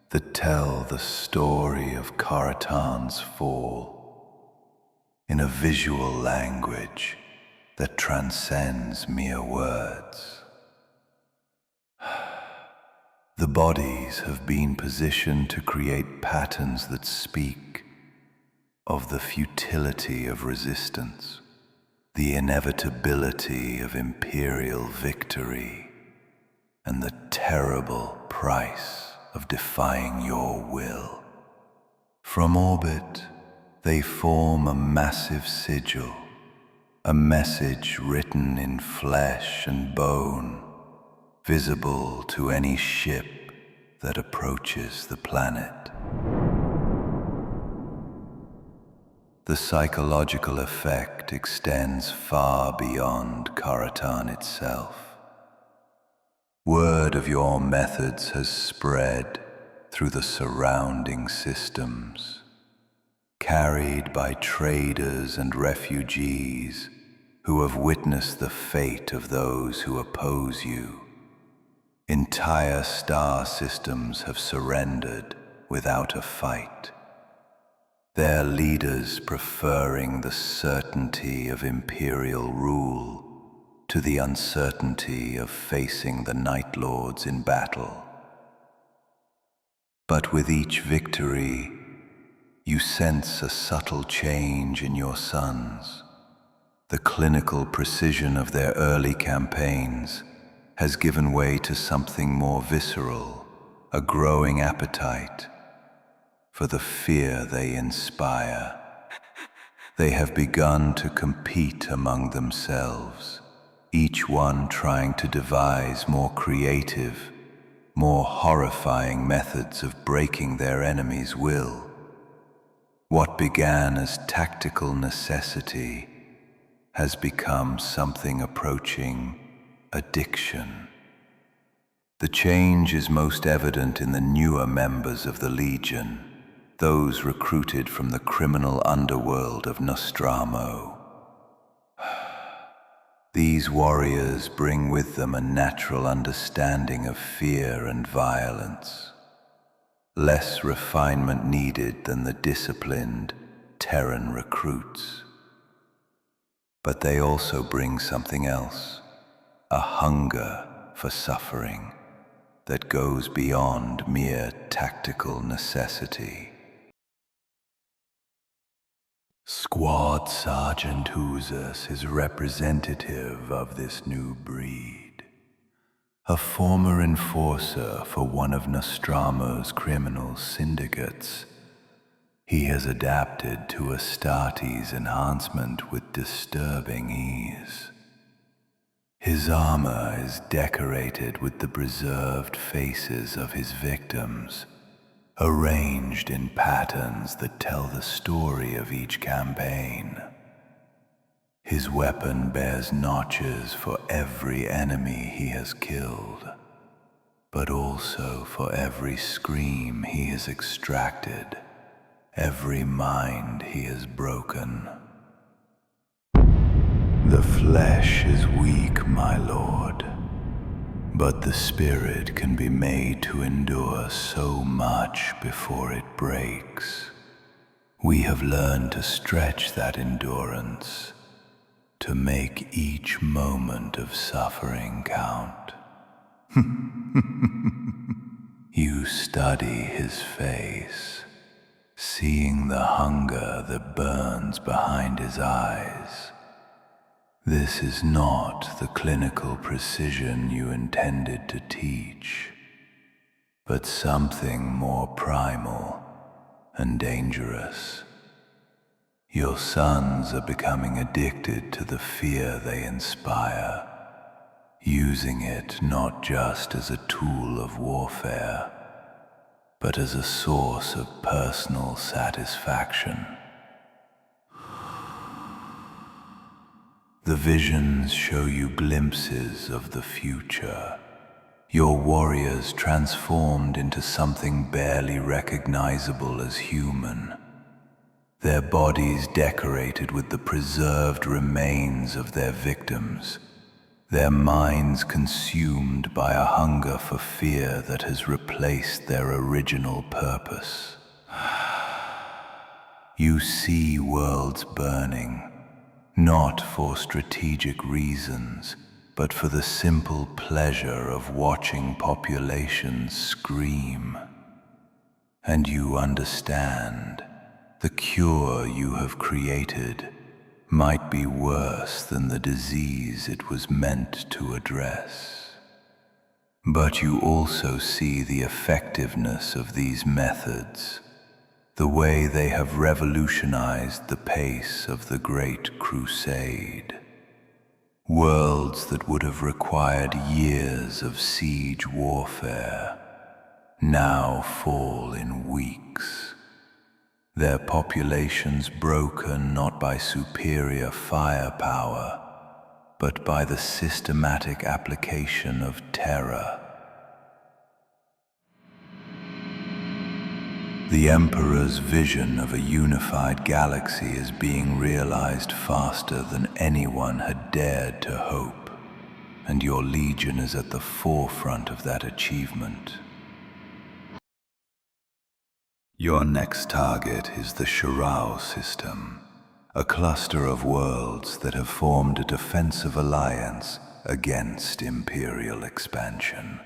that tell the story of Karatan's fall in a visual language that transcends mere words. The bodies have been positioned to create patterns that speak of the futility of resistance, the inevitability of imperial victory, and the terrible price of defying your will. From orbit, they form a massive sigil, a message written in flesh and bone, visible to any ship that approaches the planet. The psychological effect extends far beyond Karatan itself. Word of your methods has spread through the surrounding systems, carried by traders and refugees who have witnessed the fate of those who oppose you. Entire star systems have surrendered without a fight, their leaders preferring the certainty of imperial rule to the uncertainty of facing the Night Lords in battle. But with each victory, you sense a subtle change in your sons. The clinical precision of their early campaigns has given way to something more visceral, a growing appetite for the fear they inspire. They have begun to compete among themselves, each one trying to devise more creative, more horrifying methods of breaking their enemy's will. What began as tactical necessity has become something approaching addiction. The change is most evident in the newer members of the Legion, those recruited from the criminal underworld of Nostramo. These warriors bring with them a natural understanding of fear and violence, less refinement needed than the disciplined Terran recruits. But they also bring something else, a hunger for suffering that goes beyond mere tactical necessity. Squad Sergeant Curze is representative of this new breed. A former enforcer for one of Nostramo's criminal syndicates, he has adapted to Astartes' enhancement with disturbing ease. His armor is decorated with the preserved faces of his victims, arranged in patterns that tell the story of each campaign. His weapon bears notches for every enemy he has killed, but also for every scream he has extracted, every mind he has broken. The flesh is weak, my lord, but the spirit can be made to endure so much before it breaks. We have learned to stretch that endurance, to make each moment of suffering count. You study his face, seeing the hunger that burns behind his eyes. This is not the clinical precision you intended to teach, but something more primal and dangerous. Your sons are becoming addicted to the fear they inspire, using it not just as a tool of warfare, but as a source of personal satisfaction. The visions show you glimpses of the future, your warriors transformed into something barely recognizable as human, their bodies decorated with the preserved remains of their victims, their minds consumed by a hunger for fear that has replaced their original purpose. You see worlds burning, not for strategic reasons, but for the simple pleasure of watching populations scream. And you understand, the cure you have created might be worse than the disease it was meant to address. But you also see the effectiveness of these methods, the way they have revolutionized the pace of the Great Crusade. Worlds that would have required years of siege warfare now fall in weeks, their populations broken not by superior firepower, but by the systematic application of terror. The Emperor's vision of a unified galaxy is being realized faster than anyone had dared to hope, and your Legion is at the forefront of that achievement. Your next target is the Shirao system, a cluster of worlds that have formed a defensive alliance against Imperial expansion.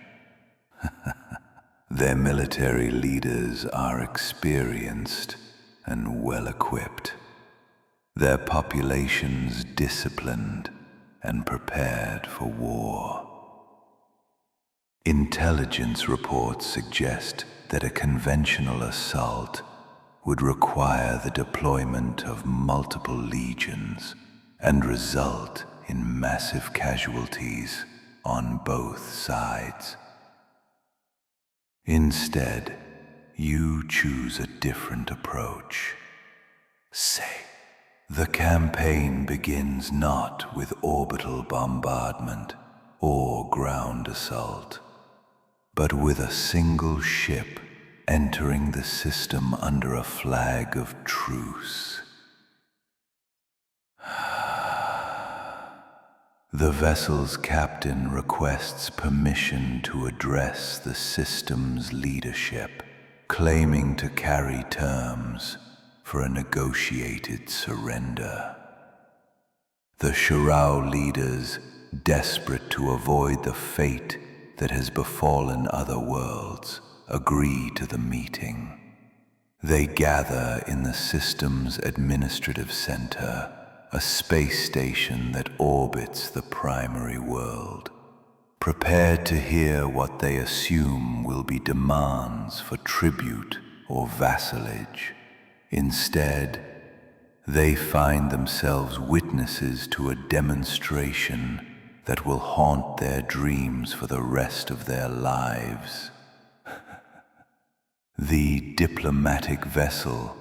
Their military leaders are experienced and well-equipped, their populations disciplined and prepared for war. Intelligence reports suggest that a conventional assault would require the deployment of multiple legions and result in massive casualties on both sides. Instead, you choose a different approach. Say, the campaign begins not with orbital bombardment or ground assault, but with a single ship entering the system under a flag of truce. The vessel's captain requests permission to address the system's leadership, claiming to carry terms for a negotiated surrender. The Shirao leaders, desperate to avoid the fate that has befallen other worlds, agree to the meeting. They gather in the system's administrative center, a space station that orbits the primary world, prepared to hear what they assume will be demands for tribute or vassalage. Instead, they find themselves witnesses to a demonstration that will haunt their dreams for the rest of their lives. The diplomatic vessel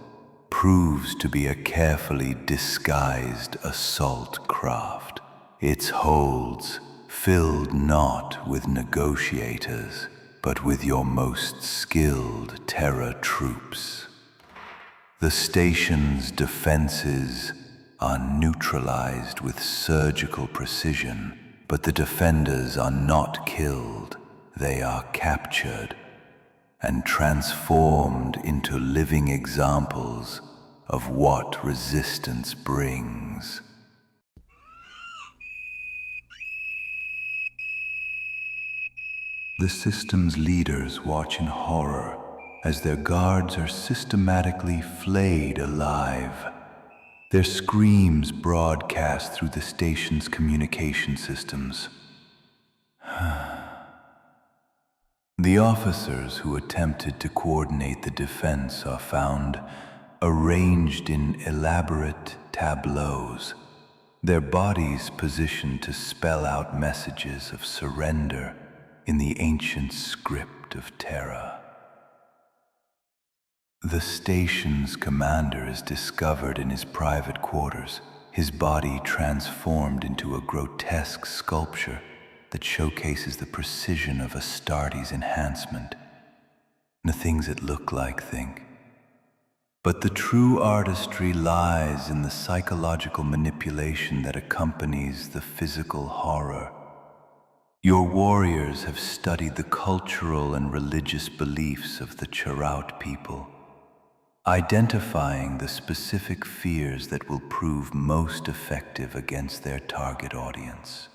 proves to be a carefully disguised assault craft, its holds filled not with negotiators, but with your most skilled Terra troops. The station's defenses are neutralized with surgical precision, but the defenders are not killed, they are captured and transformed into living examples of what resistance brings. The system's leaders watch in horror as their guards are systematically flayed alive. Their screams broadcast through the station's communication systems. The officers who attempted to coordinate the defense are found arranged in elaborate tableaus, their bodies positioned to spell out messages of surrender in the ancient script of Terra. The station's commander is discovered in his private quarters, his body transformed into a grotesque sculpture that showcases the precision of Astartes enhancement. The things that look like think. But the true artistry lies in the psychological manipulation that accompanies the physical horror. Your warriors have studied the cultural and religious beliefs of the Charaut people, identifying the specific fears that will prove most effective against their target audience.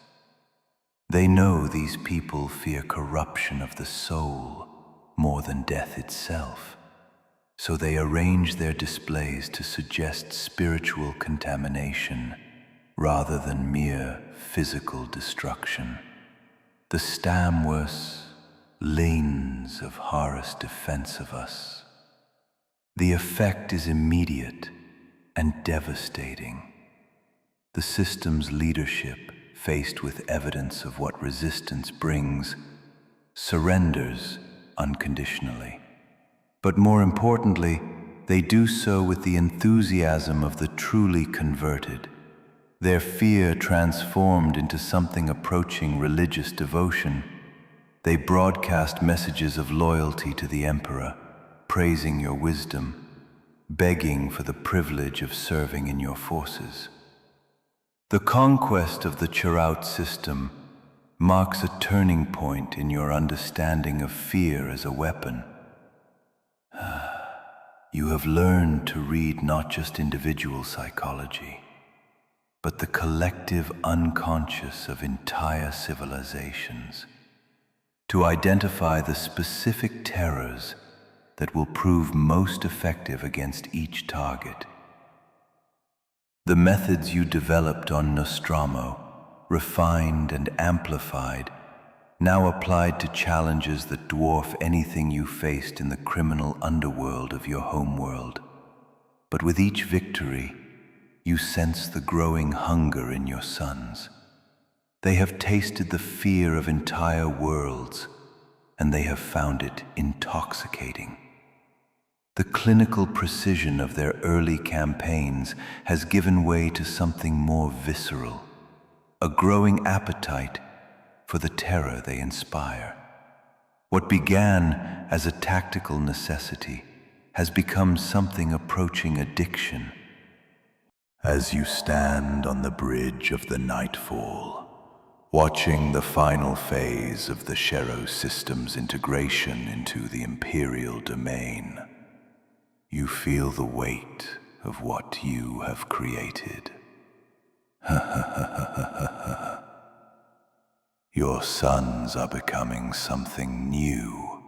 They know these people fear corruption of the soul more than death itself, so they arrange their displays to suggest spiritual contamination rather than mere physical destruction. The Stamwers, lanes of Horus defense of us. The effect is immediate and devastating. The system's leadership, faced with evidence of what resistance brings, surrenders unconditionally. But more importantly, they do so with the enthusiasm of the truly converted, their fear transformed into something approaching religious devotion. They broadcast messages of loyalty to the Emperor, praising your wisdom, begging for the privilege of serving in your forces. The conquest of the Charaut system marks a turning point in your understanding of fear as a weapon. You have learned to read not just individual psychology, but the collective unconscious of entire civilizations, to identify the specific terrors that will prove most effective against each target. The methods you developed on Nostramo, refined and amplified, now applied to challenges that dwarf anything you faced in the criminal underworld of your homeworld. But with each victory, you sense the growing hunger in your sons. They have tasted the fear of entire worlds, and they have found it intoxicating. The clinical precision of their early campaigns has given way to something more visceral, a growing appetite for the terror they inspire. What began as a tactical necessity has become something approaching addiction. As you stand on the bridge of the nightfall, watching the final phase of the Shero system's integration into the Imperial domain, you feel the weight of what you have created. Your sons are becoming something new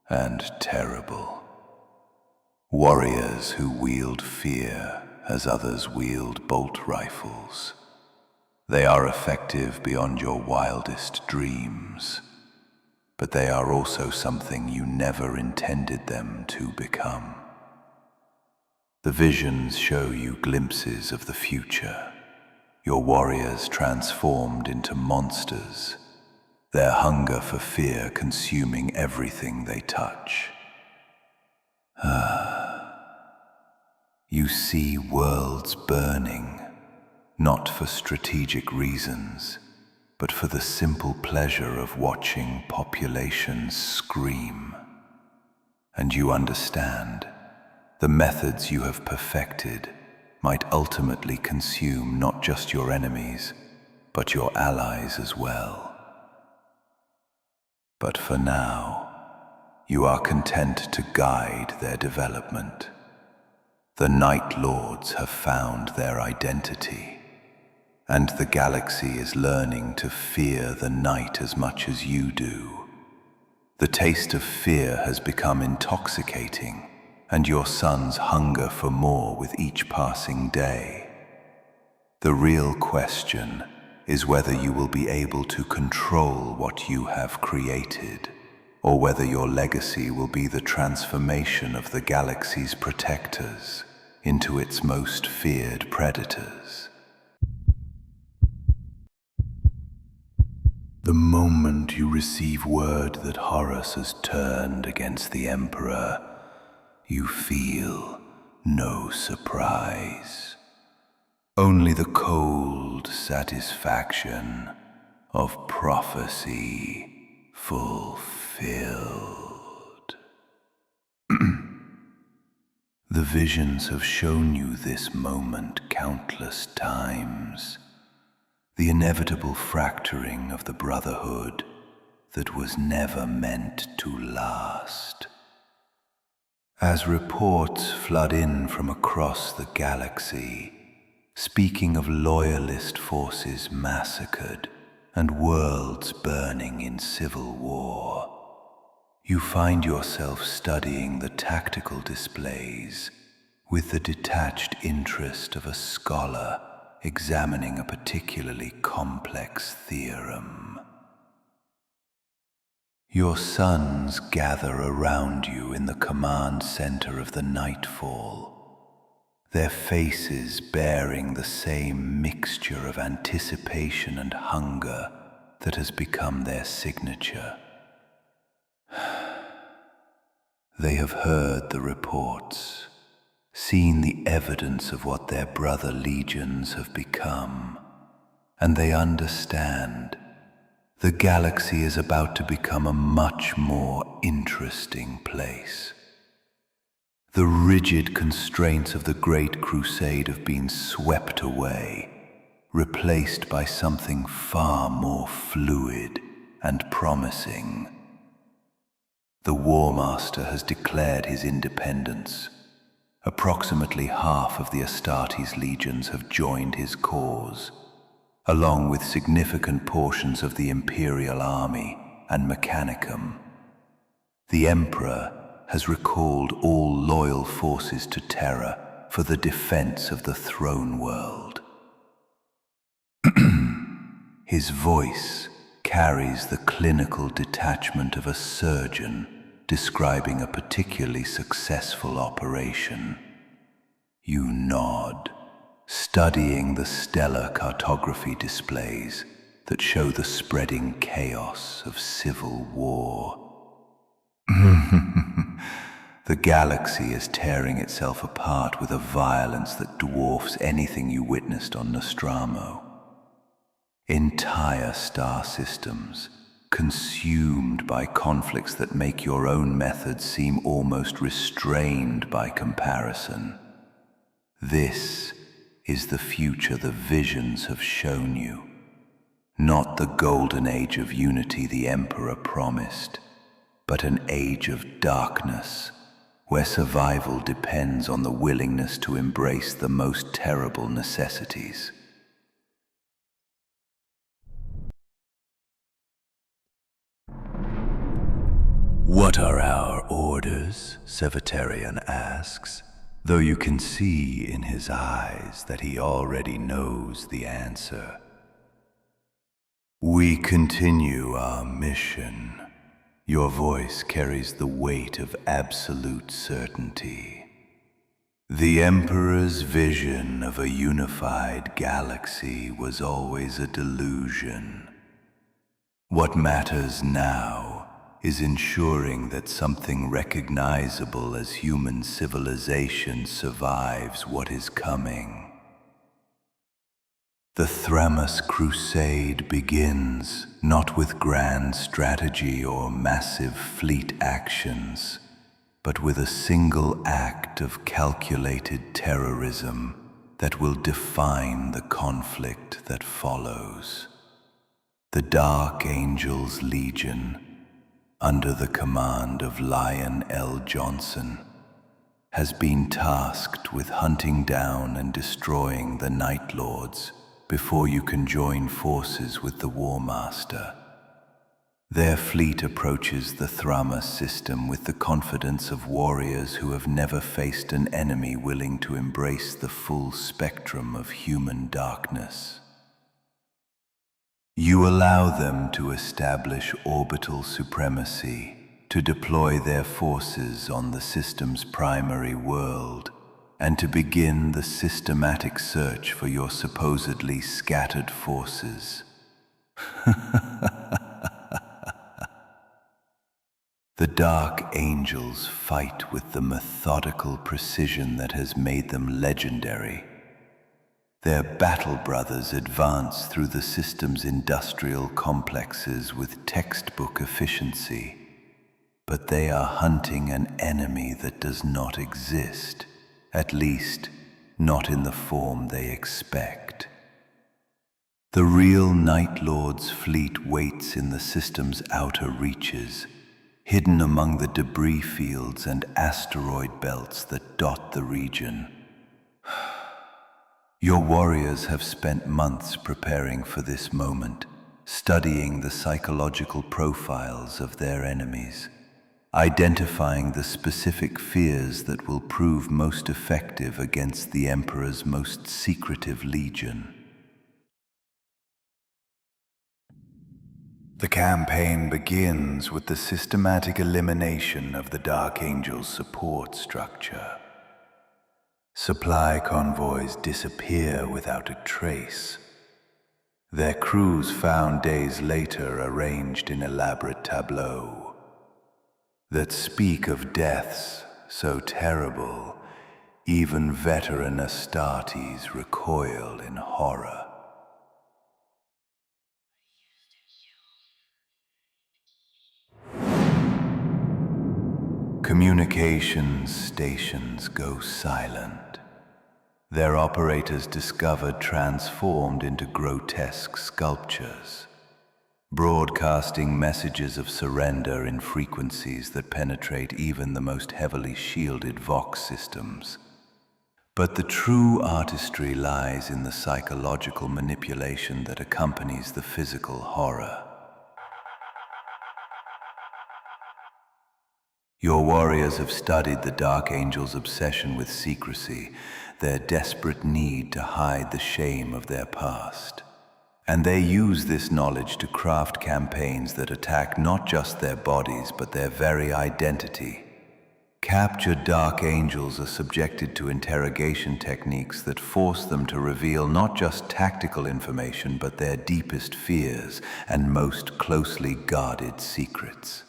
and terrible. Warriors who wield fear as others wield bolt rifles. They are effective beyond your wildest dreams, but they are also something you never intended them to become. The visions show you glimpses of the future, your warriors transformed into monsters, their hunger for fear consuming everything they touch. You see worlds burning, not for strategic reasons, but for the simple pleasure of watching populations scream. And you understand, the methods you have perfected might ultimately consume not just your enemies, but your allies as well. But for now, you are content to guide their development. The Night Lords have found their identity, and the galaxy is learning to fear the night as much as you do. The taste of fear has become intoxicating, and your sons hunger for more with each passing day. The real question is whether you will be able to control what you have created, or whether your legacy will be the transformation of the galaxy's protectors into its most feared predators. The moment you receive word that Horus has turned against the Emperor, you feel no surprise, only the cold satisfaction of prophecy fulfilled. The visions have shown you this moment countless times, the inevitable fracturing of the brotherhood that was never meant to last. As reports flood in from across the galaxy, speaking of loyalist forces massacred and worlds burning in civil war, you find yourself studying the tactical displays with the detached interest of a scholar examining a particularly complex theorem. Your sons gather around you in the command center of the Nightfall, their faces bearing the same mixture of anticipation and hunger that has become their signature. They have heard the reports, seen the evidence of what their brother legions have become, and they understand the galaxy is about to become a much more interesting place. The rigid constraints of the Great Crusade have been swept away, replaced by something far more fluid and promising. The War Master has declared his independence. Approximately half of the Astartes legions have joined his cause, along with significant portions of the Imperial Army and Mechanicum. The Emperor has recalled all loyal forces to Terra for the defense of the throne world. His voice carries the clinical detachment of a surgeon describing a particularly successful operation. You nod, studying the stellar cartography displays that show the spreading chaos of civil war. The galaxy is tearing itself apart with a violence that dwarfs anything you witnessed on Nostramo. Entire star systems consumed by conflicts that make your own methods seem almost restrained by comparison. This is the future the visions have shown you, not the golden age of unity the Emperor promised, but an age of darkness, where survival depends on the willingness to embrace the most terrible necessities. What are our orders? Sevitarian asks, though you can see in his eyes that he already knows the answer. We continue our mission. Your voice carries the weight of absolute certainty. The Emperor's vision of a unified galaxy was always a delusion. What matters now is ensuring that something recognizable as human civilization survives what is coming. The Thramas Crusade begins not with grand strategy or massive fleet actions, but with a single act of calculated terrorism that will define the conflict that follows. The Dark Angels Legion, under the command of Lion L. Johnson, has been tasked with hunting down and destroying the Night Lords before you can join forces with the War Master. Their fleet approaches the Thramas system with the confidence of warriors who have never faced an enemy willing to embrace the full spectrum of human darkness. You allow them to establish orbital supremacy, to deploy their forces on the system's primary world, and to begin the systematic search for your supposedly scattered forces. The Dark Angels fight with the methodical precision that has made them legendary. Their battle brothers advance through the system's industrial complexes with textbook efficiency, but they are hunting an enemy that does not exist, at least not in the form they expect. The real Night Lord's fleet waits in the system's outer reaches, hidden among the debris fields and asteroid belts that dot the region. Your warriors have spent months preparing for this moment, studying the psychological profiles of their enemies, identifying the specific fears that will prove most effective against the Emperor's most secretive legion. The campaign begins with the systematic elimination of the Dark Angel's support structure. Supply convoys disappear without a trace. Their crews found days later arranged in elaborate tableaux that speak of deaths so terrible, even veteran Astartes recoil in horror. Communications stations go silent. Their operators discovered transformed into grotesque sculptures, broadcasting messages of surrender in frequencies that penetrate even the most heavily shielded Vox systems. But the true artistry lies in the psychological manipulation that accompanies the physical horror. Your warriors have studied the Dark Angel's obsession with secrecy, their desperate need to hide the shame of their past. And they use this knowledge to craft campaigns that attack not just their bodies, but their very identity. Captured Dark Angels are subjected to interrogation techniques that force them to reveal not just tactical information, but their deepest fears and most closely guarded secrets.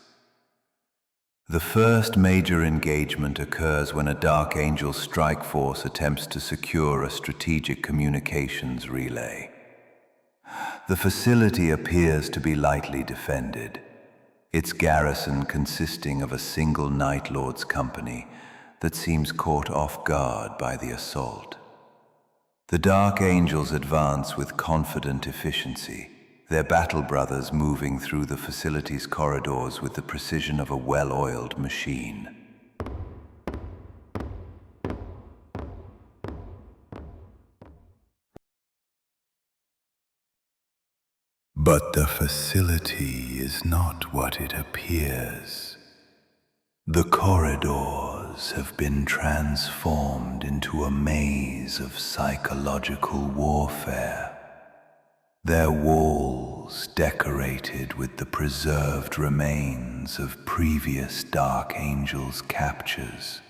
The first major engagement occurs when a Dark Angel strike force attempts to secure a strategic communications relay. The facility appears to be lightly defended, its garrison consisting of a single Night Lord's company that seems caught off guard by the assault. The Dark Angels advance with confident efficiency, their battle brothers moving through the facility's corridors with the precision of a well-oiled machine. But the facility is not what it appears. The corridors have been transformed into a maze of psychological warfare, their walls decorated with the preserved remains of previous Dark Angels' captures.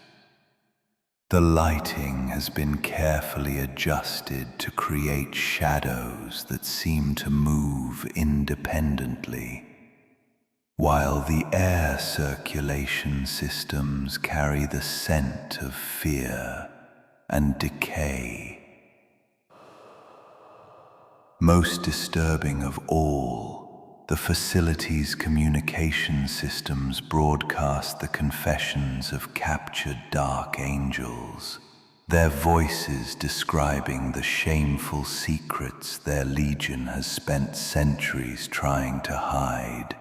The lighting has been carefully adjusted to create shadows that seem to move independently, while the air circulation systems carry the scent of fear and decay. Most disturbing of all, the facility's communication systems broadcast the confessions of captured Dark Angels, their voices describing the shameful secrets their legion has spent centuries trying to hide.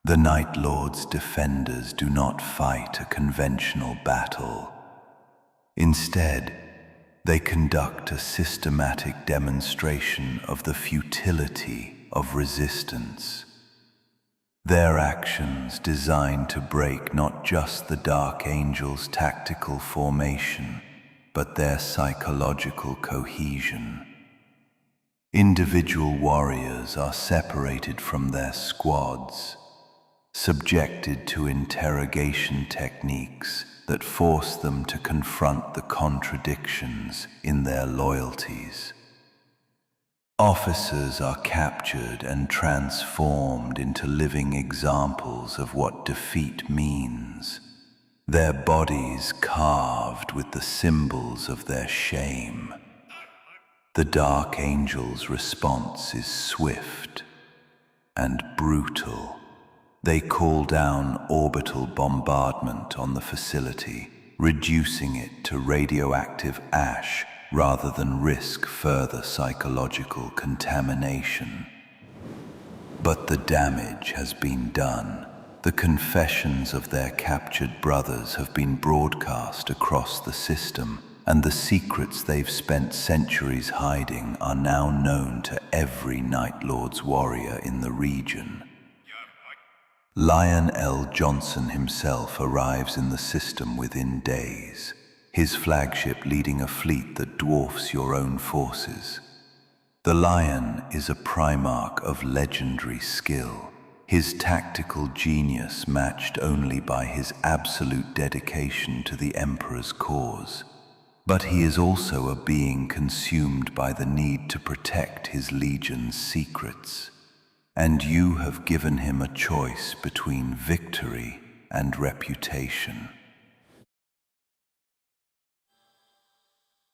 The Night Lord's defenders do not fight a conventional battle. Instead, they conduct a systematic demonstration of the futility of resistance. Their actions designed to break not just the Dark Angels' tactical formation, but their psychological cohesion. Individual warriors are separated from their squads, subjected to interrogation techniques that force them to confront the contradictions in their loyalties. Officers are captured and transformed into living examples of what defeat means, their bodies carved with the symbols of their shame. The Dark Angels' response is swift and brutal. They call down orbital bombardment on the facility, reducing it to radioactive ash rather than risk further psychological contamination. But the damage has been done. The confessions of their captured brothers have been broadcast across the system, and the secrets they've spent centuries hiding are now known to every Night Lord's warrior in the region. Lion L. Johnson himself arrives in the system within days, his flagship leading a fleet that dwarfs your own forces. The Lion is a Primarch of legendary skill, his tactical genius matched only by his absolute dedication to the Emperor's cause. But he is also a being consumed by the need to protect his legion's secrets. And you have given him a choice between victory and reputation.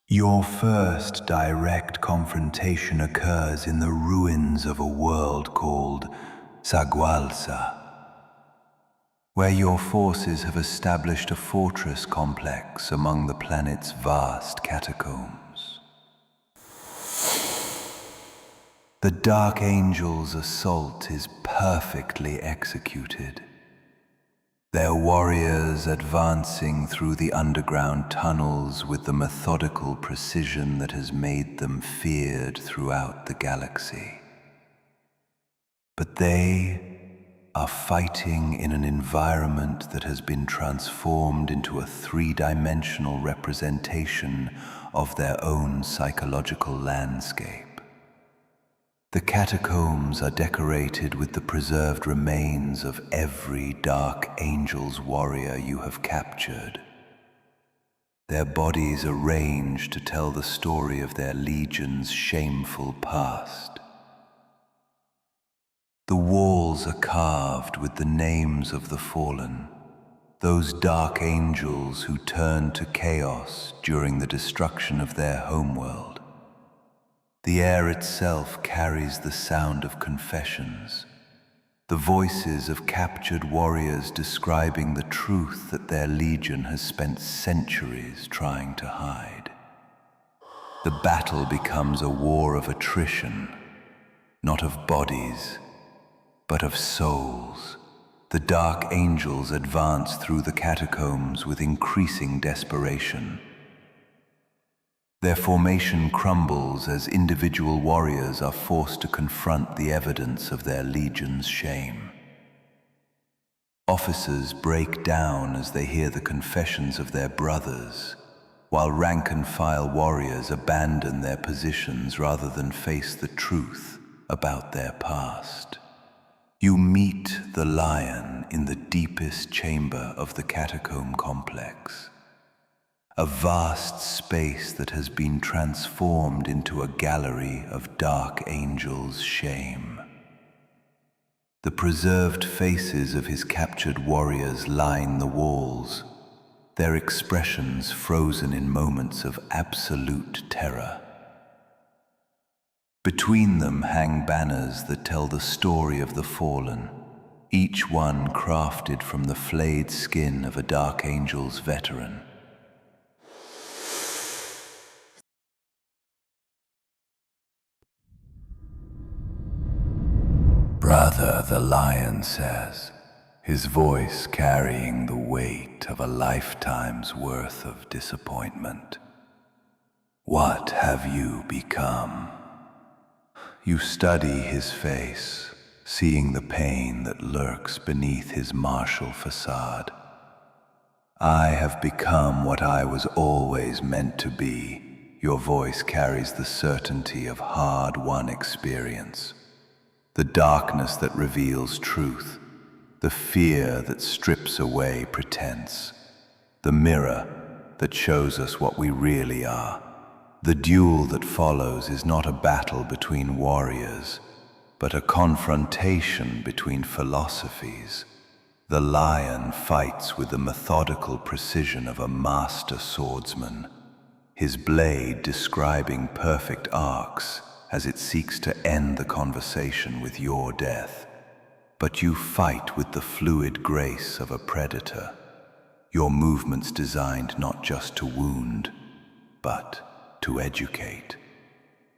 Your first direct confrontation occurs in the ruins of a world called Sagualsa, where your forces have established a fortress complex among the planet's vast catacombs. The Dark Angels' assault is perfectly executed, their warriors advancing through the underground tunnels with the methodical precision that has made them feared throughout the galaxy. But they are fighting in an environment that has been transformed into a three-dimensional representation of their own psychological landscape. The catacombs are decorated with the preserved remains of every Dark Angel's warrior you have captured. Their bodies arranged to tell the story of their legion's shameful past. The walls are carved with the names of the fallen, those Dark Angels who turned to chaos during the destruction of their homeworld. The air itself carries the sound of confessions, the voices of captured warriors describing the truth that their legion has spent centuries trying to hide. The battle becomes a war of attrition, not of bodies, but of souls. The Dark Angels advance through the catacombs with increasing desperation. Their formation crumbles as individual warriors are forced to confront the evidence of their legion's shame. Officers break down as they hear the confessions of their brothers, while rank-and-file warriors abandon their positions rather than face the truth about their past. You meet the lion in the deepest chamber of the catacomb complex. A vast space that has been transformed into a gallery of Dark Angels' shame. The preserved faces of his captured warriors line the walls, their expressions frozen in moments of absolute terror. Between them hang banners that tell the story of the fallen, each one crafted from the flayed skin of a Dark Angel's veteran. "Brother," the lion says, his voice carrying the weight of a lifetime's worth of disappointment. "What have you become?" You study his face, seeing the pain that lurks beneath his martial facade. "I have become what I was always meant to be." Your voice carries the certainty of hard-won experience. The darkness that reveals truth, the fear that strips away pretense, the mirror that shows us what we really are. The duel that follows is not a battle between warriors, but a confrontation between philosophies. The lion fights with the methodical precision of a master swordsman, his blade describing perfect arcs as it seeks to end the conversation with your death. But you fight with the fluid grace of a predator, your movements designed not just to wound, but to educate.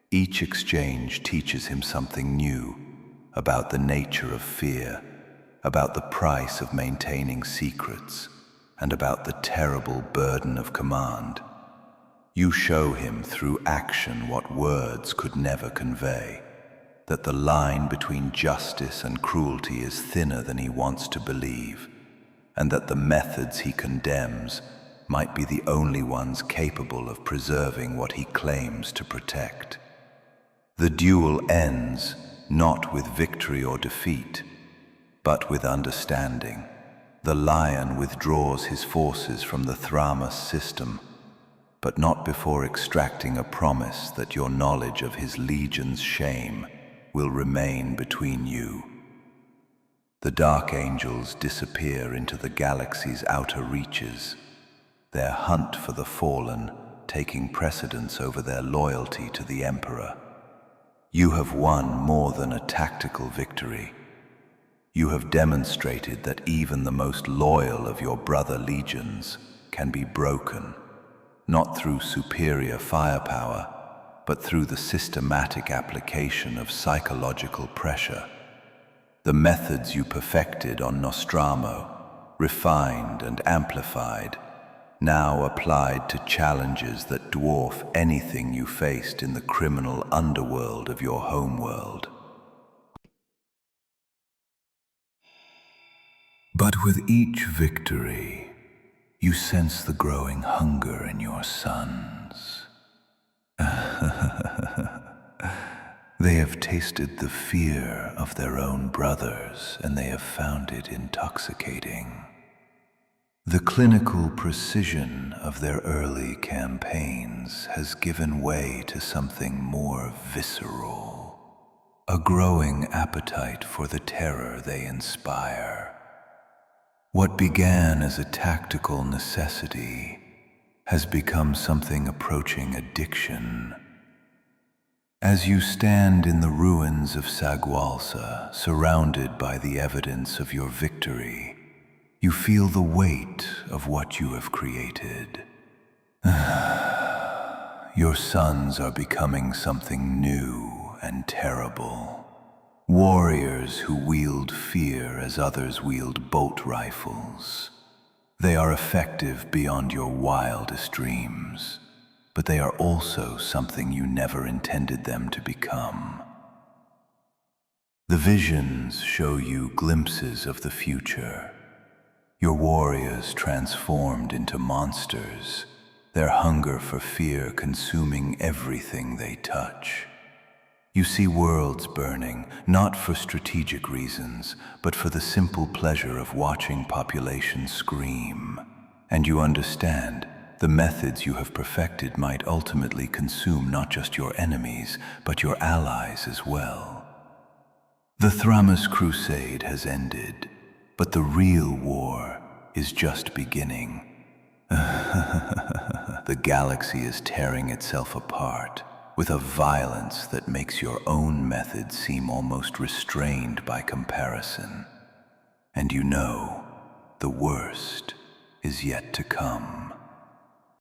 Each exchange teaches him something new about the nature of fear, about the price of maintaining secrets, and about the terrible burden of command. You show him through action what words could never convey, that the line between justice and cruelty is thinner than he wants to believe, and that the methods he condemns might be the only ones capable of preserving what he claims to protect. The duel ends not with victory or defeat, but with understanding. The lion withdraws his forces from the Thramas system, but not before extracting a promise that your knowledge of his legion's shame will remain between you. The Dark Angels disappear into the galaxy's outer reaches, their hunt for the fallen taking precedence over their loyalty to the Emperor. You have won more than a tactical victory. You have demonstrated that even the most loyal of your brother legions can be broken, not through superior firepower, but through the systematic application of psychological pressure. The methods you perfected on Nostramo, refined and amplified, now applied to challenges that dwarf anything you faced in the criminal underworld of your homeworld. But with each victory, you sense the growing hunger in your sons. They have tasted the fear of their own brothers, and they have found it intoxicating. The clinical precision of their early campaigns has given way to something more visceral, a growing appetite for the terror they inspire. What began as a tactical necessity has become something approaching addiction. As you stand in the ruins of Sagwalsa, surrounded by the evidence of your victory, you feel the weight of what you have created. Your sons are becoming something new and terrible. Warriors who wield fear as others wield bolt rifles. They are effective beyond your wildest dreams, but they are also something you never intended them to become. The visions show you glimpses of the future. Your warriors transformed into monsters, their hunger for fear consuming everything they touch. You see worlds burning, not for strategic reasons, but for the simple pleasure of watching populations scream. And you understand, the methods you have perfected might ultimately consume not just your enemies, but your allies as well. The Thramas crusade has ended, but the real war is just beginning. The galaxy is tearing itself apart with a violence that makes your own method seem almost restrained by comparison. And you know, the worst is yet to come.